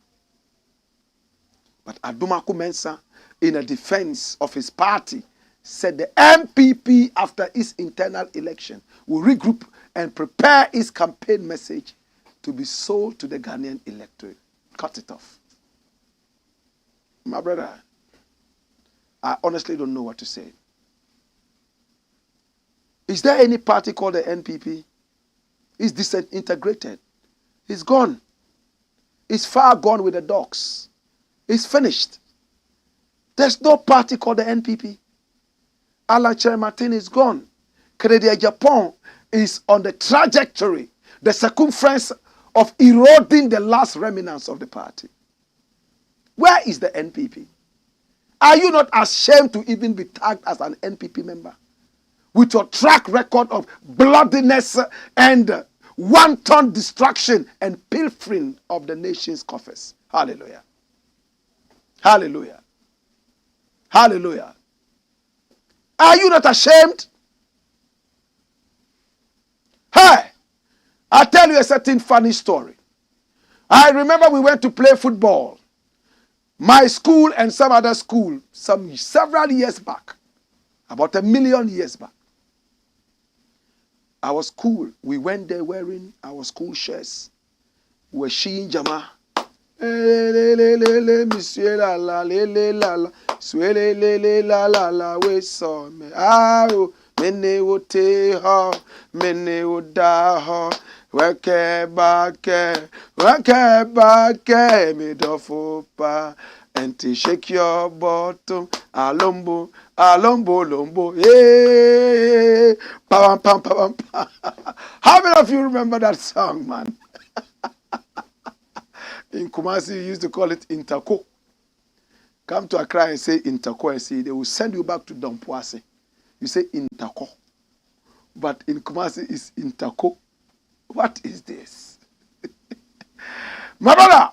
But Adumaku Mensah, in a defense of his party, said the MPP, after its internal election, will regroup and prepare its campaign message to be sold to the Ghanaian electorate. Cut it off. My brother, I honestly don't know what to say. Is there any party called the NPP? Is disintegrated? It's gone. It's far gone with the dogs. It's finished. There's no party called the NPP. Alan Cherry Martin is gone. Kennedy Agyapong is on the trajectory, the circumference of eroding the last remnants of the party. Where is the NPP? Are you not ashamed to even be tagged as an NPP member? With your track record of bloodiness and wanton destruction and pilfering of the nation's coffers. Hallelujah. Hallelujah. Hallelujah. Are you not ashamed? Hey, I'll tell you a certain funny story. I remember we went to play football. My school and some other school, several years back, about 1 million years back. Our school, we went there wearing our school shirts. We were sheeing Jama. Monsieur la la le la la, swele le la la la, we saw me. Ah, mene wo te ho, mene wo da ho. Wake back, me do fopa. And to shake your bottom, alombo, alombo, lombo, hey, pam, pam, pam, pam. How many of you remember that song, man? In Kumasi, you used to call it Intako. Come to Accra and say Intako and see, they will send you back to Dampuase. You say Intako. But in Kumasi, it's Intako. What is this? My brother,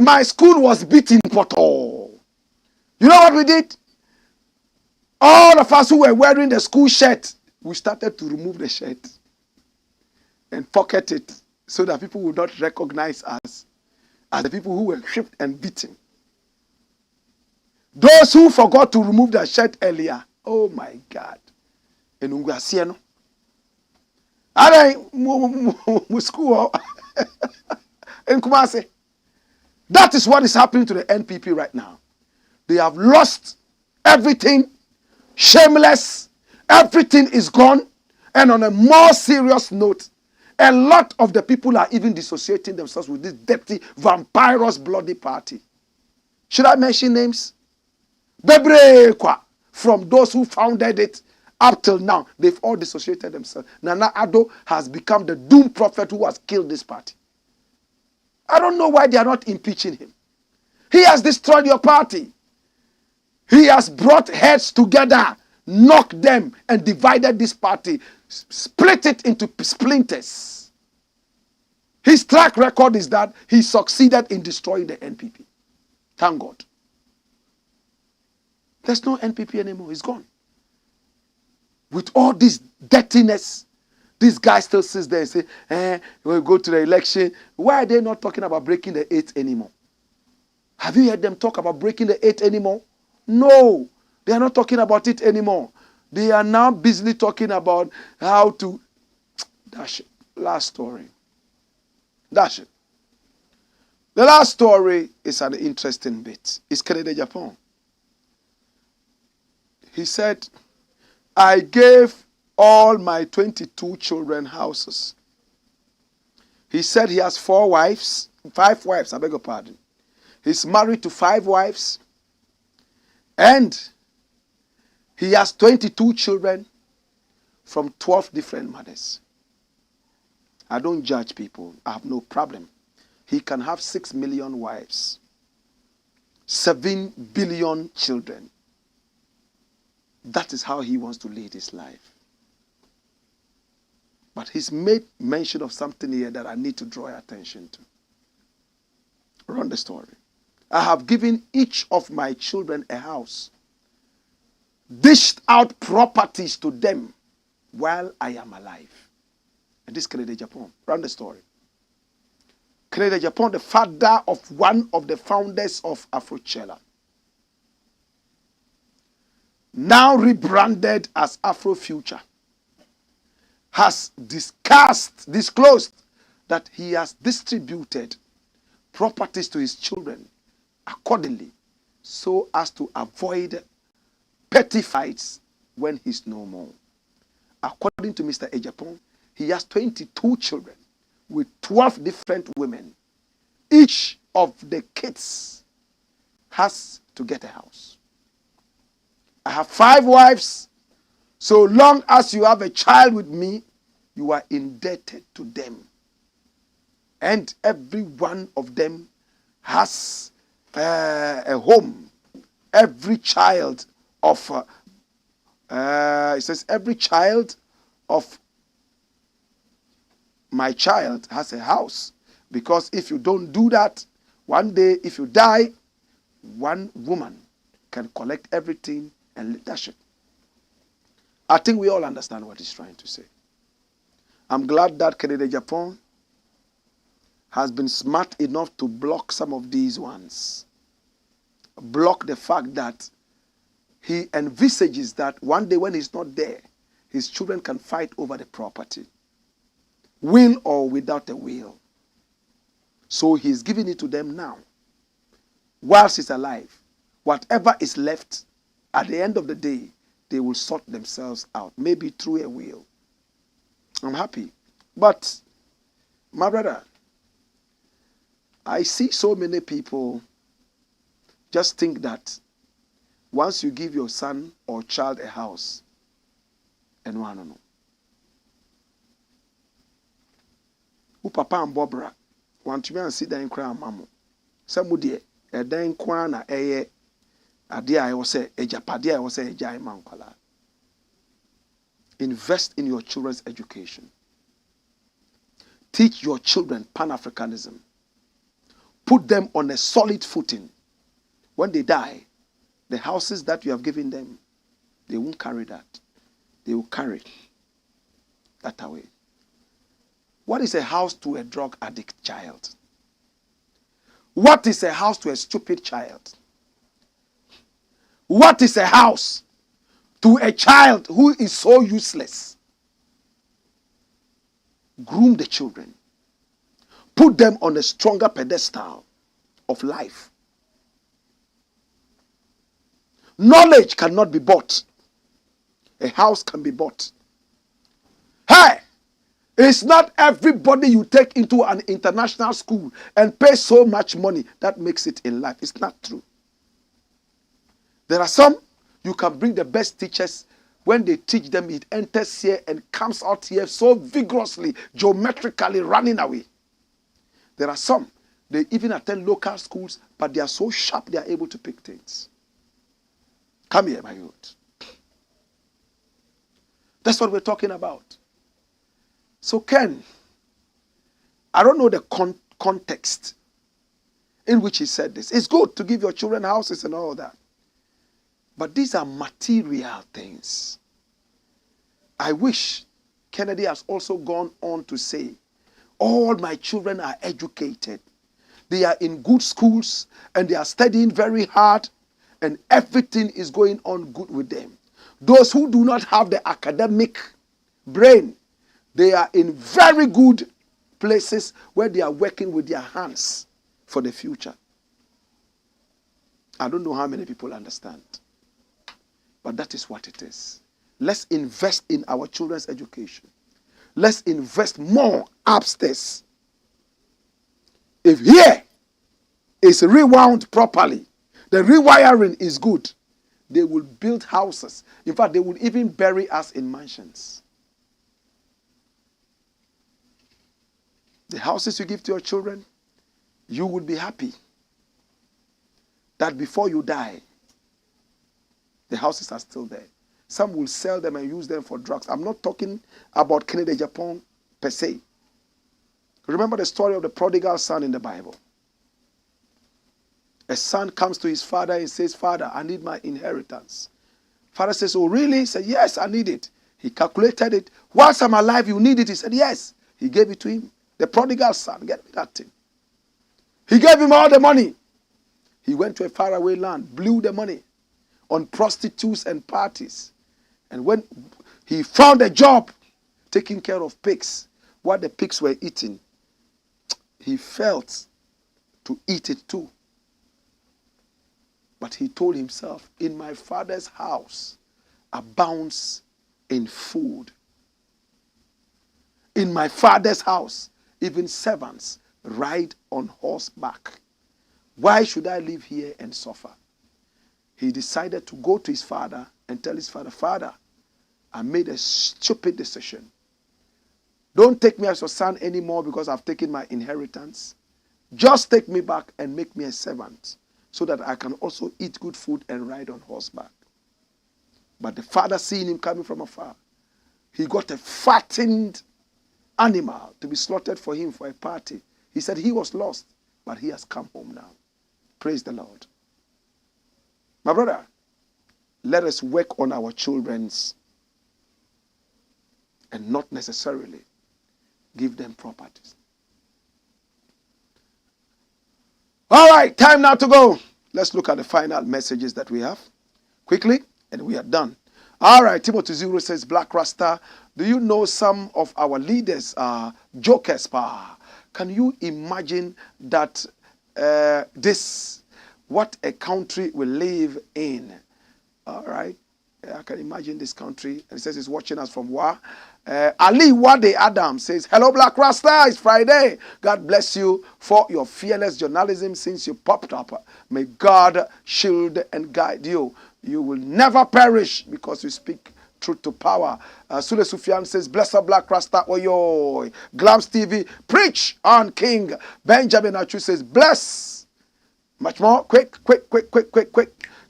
my school was beaten Poto. You know what we did? All of us who were wearing the school shirt, we started to remove the shirt and pocket it so that people would not recognize us as the people who were whipped and beaten. Those who forgot to remove their shirt earlier, oh my God. And we are seeing. School in Kumasi. That is what is happening to the NPP right now. They have lost everything, shameless, everything is gone. And on a more serious note, a lot of the people are even dissociating themselves with this dirty, vampirous, bloody party. Should I mention names? Bebrekwa, from those who founded it up till now, they've all dissociated themselves. Nana Addo has become the doomed prophet who has killed this party. I don't know why they are not impeaching him. He has destroyed your party. He has brought heads together, knocked them, and divided this party, split it into splinters. His track record is that he succeeded in destroying the NPP. Thank God. There's no NPP anymore. He's gone. With all this dirtiness, this guy still sits there and says, we'll go to the election. Why are they not talking about breaking the 8 anymore? Have you heard them talk about breaking the 8 anymore? No, they are not talking about it anymore. They are now busily talking about how to... Dash it. Last story. Dash it. The last story is an interesting bit. It's Kennedy Agyapong. He said, I gave all my 22 children houses. He said he has 5 wives, I beg your pardon. He's married to 5 wives. And he has 22 children from 12 different mothers. I don't judge people. I have no problem. He can have 6 million wives, 7 billion children. That is how he wants to lead his life. But he's made mention of something here that I need to draw your attention to. Run the story. I have given each of my children a house, dished out properties to them while I am alive. And this is Kennedy Agyapong. Run the story. Kennedy Agyapong, the father of one of the founders of Afrochella, now rebranded as Afrofuture, has disclosed that he has distributed properties to his children accordingly so as to avoid petty fights when he's no more. According to Mr. Agyapong, he has 22 children with 12 different women. Each of the kids has to get a house. I have 5 wives, So long as you have a child with me, you are indebted to them. And every one of them has a home. Every child of, it says, every child of my child has a house. Because if you don't do that, one day if you die, one woman can collect everything and leadership. I think we all understand what he's trying to say. I'm glad that Canada Japan has been smart enough to block some of these ones. Block the fact that he envisages that one day when he's not there, his children can fight over the property, will or without a will. So he's giving it to them now. Whilst he's alive, whatever is left, at the end of the day, they will sort themselves out, maybe through a will. I'm happy. But, my brother, I see so many people just think that once you give your son or child a house, and one no. Who papa and Bobra want to be and sit there and cry, Mamma. Some would dear, a dang kwana, a dear, I was say, a japadia, I was say, a giant. Invest in your children's education. Teach your children Pan-Africanism. Put them on a solid footing. When they die, the houses that you have given them, they won't carry that. They will carry that away. What is a house to a drug addict child? What is a house to a stupid child? What is a house to a child who is so useless? Groom the children. Put them on a stronger pedestal of life. Knowledge cannot be bought. A house can be bought. Hey! It's not everybody you take into an international school and pay so much money that makes it in life. It's not true. There are some, you can bring the best teachers. When they teach them, it enters here and comes out here so vigorously, geometrically running away. There are some, they even attend local schools, but they are so sharp they are able to pick things. Come here, my youth. That's what we're talking about. So Ken, I don't know the context in which he said this. It's good to give your children houses and all that. But these are material things. I wish Kennedy has also gone on to say, all my children are educated. They are in good schools and they are studying very hard and everything is going on good with them. Those who do not have the academic brain, they are in very good places where they are working with their hands for the future. I don't know how many people understand. But that is what it is. Let's invest in our children's education. Let's invest more upstairs. If here is rewound properly, the rewiring is good, they will build houses. In fact, they will even bury us in mansions. The houses you give to your children, you will be happy that before you die, the houses are still there. Some will sell them and use them for drugs. I'm not talking about Canada, Japan per se. Remember the story of the prodigal son in the Bible. A son comes to his father and says, Father, I need my inheritance. Father says, oh really? He said, yes, I need it. He calculated it. Whilst I'm alive, you need it. He said, yes. He gave it to him. The prodigal son, get me that thing. He gave him all the money. He went to a faraway land, blew the money on prostitutes and parties. And when he found a job taking care of pigs, what the pigs were eating, he felt to eat it too. But he told himself, in my father's house abounds in food. In my father's house, even servants ride on horseback. Why should I live here and suffer? He decided to go to his father and tell his father, Father, I made a stupid decision. Don't take me as your son anymore because I've taken my inheritance. Just take me back and make me a servant so that I can also eat good food and ride on horseback. But the father, seeing him coming from afar, he got a fattened animal to be slaughtered for him for a party. He said he was lost, but he has come home now. Praise the Lord. My brother, let us work on our children's and not necessarily give them properties. All right, time now to go. Let's look at the final messages that we have quickly, and we are done. All right, Timothy Zero says, Blakk Rasta, do you know some of our leaders are jokers? Can you imagine that what a country will live in? All right, I can imagine this country. And it says he's watching us from Wa. Ali Wade Adam says, hello Blakk Rasta, it's Friday. God bless you for your fearless journalism since you popped up. May God shield and guide you. You will never perish because you speak truth to power. Sule Sufyan says, bless up Blakk Rasta, oyo. Glams TV, preach on King. Benjamin Achu says, bless. Much more, quick.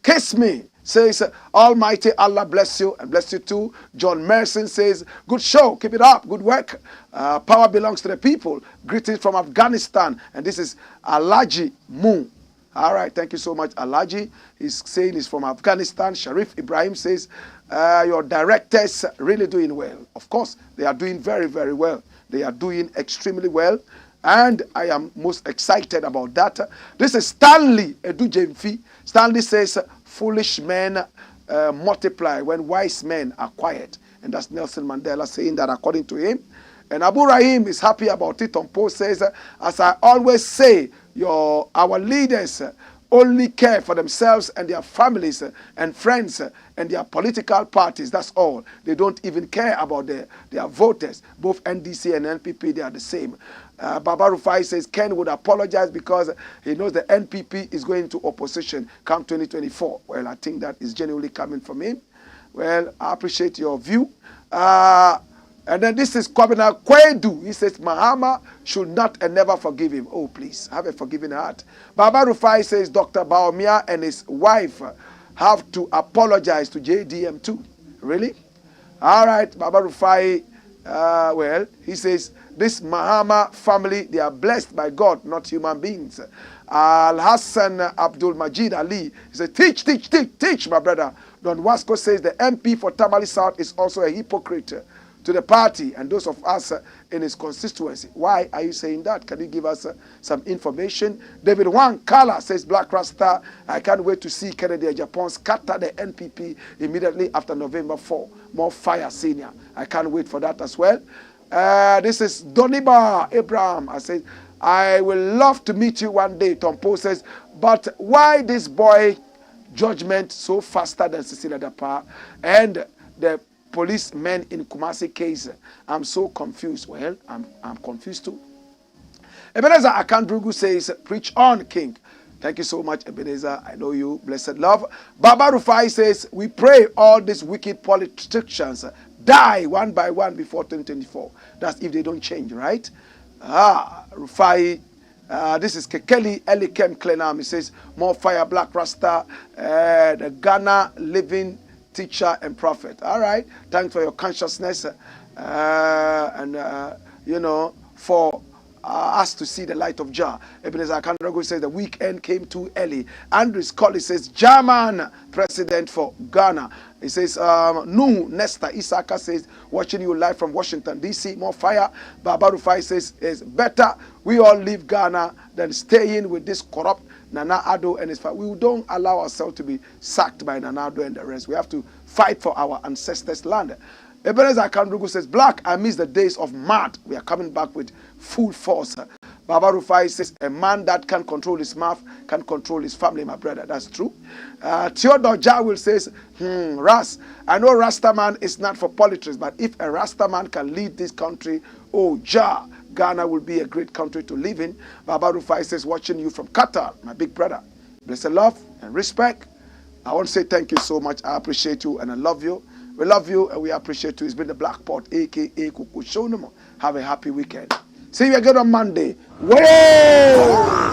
Kiss me. Says, Almighty Allah bless you and bless you too. John Merson says, good show, keep it up, good work. Power belongs to the people. Greetings from Afghanistan. And this is Alaji Mu. All right, thank you so much, Alaji. He's saying he's from Afghanistan. Sharif Ibrahim says, your directors really doing well. Of course, they are doing very, very well. They are doing extremely well. And I am most excited about that. This is Stanley Edujemfi. Stanley says, foolish men multiply when wise men are quiet. And that's Nelson Mandela saying that according to him. And Abu Rahim is happy about it. Tompo says, as I always say, our leaders only care for themselves and their families and friends and their political parties. That's all. They don't even care about their voters. Both NDC and NPP, they are the same. Baba Rufai says Ken would apologize because he knows the NPP is going to opposition come 2024. Well, I think that is genuinely coming from him. Well, I appreciate your view. And then this is Kwabena Kwedu. He says Mahama should not and never forgive him. Oh, please, have a forgiving heart. Baba Rufai says Dr. Baumia and his wife have to apologize to JDM too. Really? All right, Baba Rufai, well, he says, this Mahama family, they are blessed by God, not human beings. Al-Hassan Abdul Majid Ali, he said, teach, my brother. Don Wasco says the MP for Tamale South is also a hypocrite to the party and those of us in his constituency. Why are you saying that? Can you give us some information? David Wang Kala says, Blakk Rasta, I can't wait to see Kennedy Agyapong scatter the NPP immediately after November 4. More fire, senior. I can't wait for that as well. This is Doniba Abraham. I said, I will love to meet you one day. Tompo says, but why this boy judgment so faster than Cecilia Dapa and the policemen in Kumasi case? I'm so confused. Well, I'm confused too. Ebenezer Akandrugu says, preach on, King. Thank you so much, Ebenezer. I know you. Blessed love. Baba Rufai says, we pray all these wicked politicians die one by one before 2024. That's if they don't change, right? Rufai. This is Kekeli Elikem Klenam. He says, more fire, Blakk Rasta, the Ghana living teacher and prophet. All right. Thanks for your consciousness for us to see the light of Jah. Ebenezer Akandrago says the weekend came too early. Andrew Scully says German president for Ghana. He says Nesta Isaka says watching you live from Washington DC. More fire. Baba Rufai says it's better we all leave Ghana than staying with this corrupt Nana Addo and his family. We don't allow ourselves to be sacked by Nana Addo and the rest. We have to fight for our ancestors' land. Ebenezer Akandrugu says, Blakk, I miss the days of mad. We are coming back with full force. Baba Rufai says, a man that can control his mouth can control his family, my brother. That's true. Theodore Jawil says, Ras, I know Rasta man is not for politics, but if a Rasta man can lead this country, oh, Jah, Ghana will be a great country to live in. Baba Rufai says, watching you from Qatar, my big brother. Blessed love and respect. I want to say thank you so much. I appreciate you and I love you. We love you and we appreciate you. It's been the Black Pot, aka Kuku Show. Have a happy weekend. See you again on Monday. Way!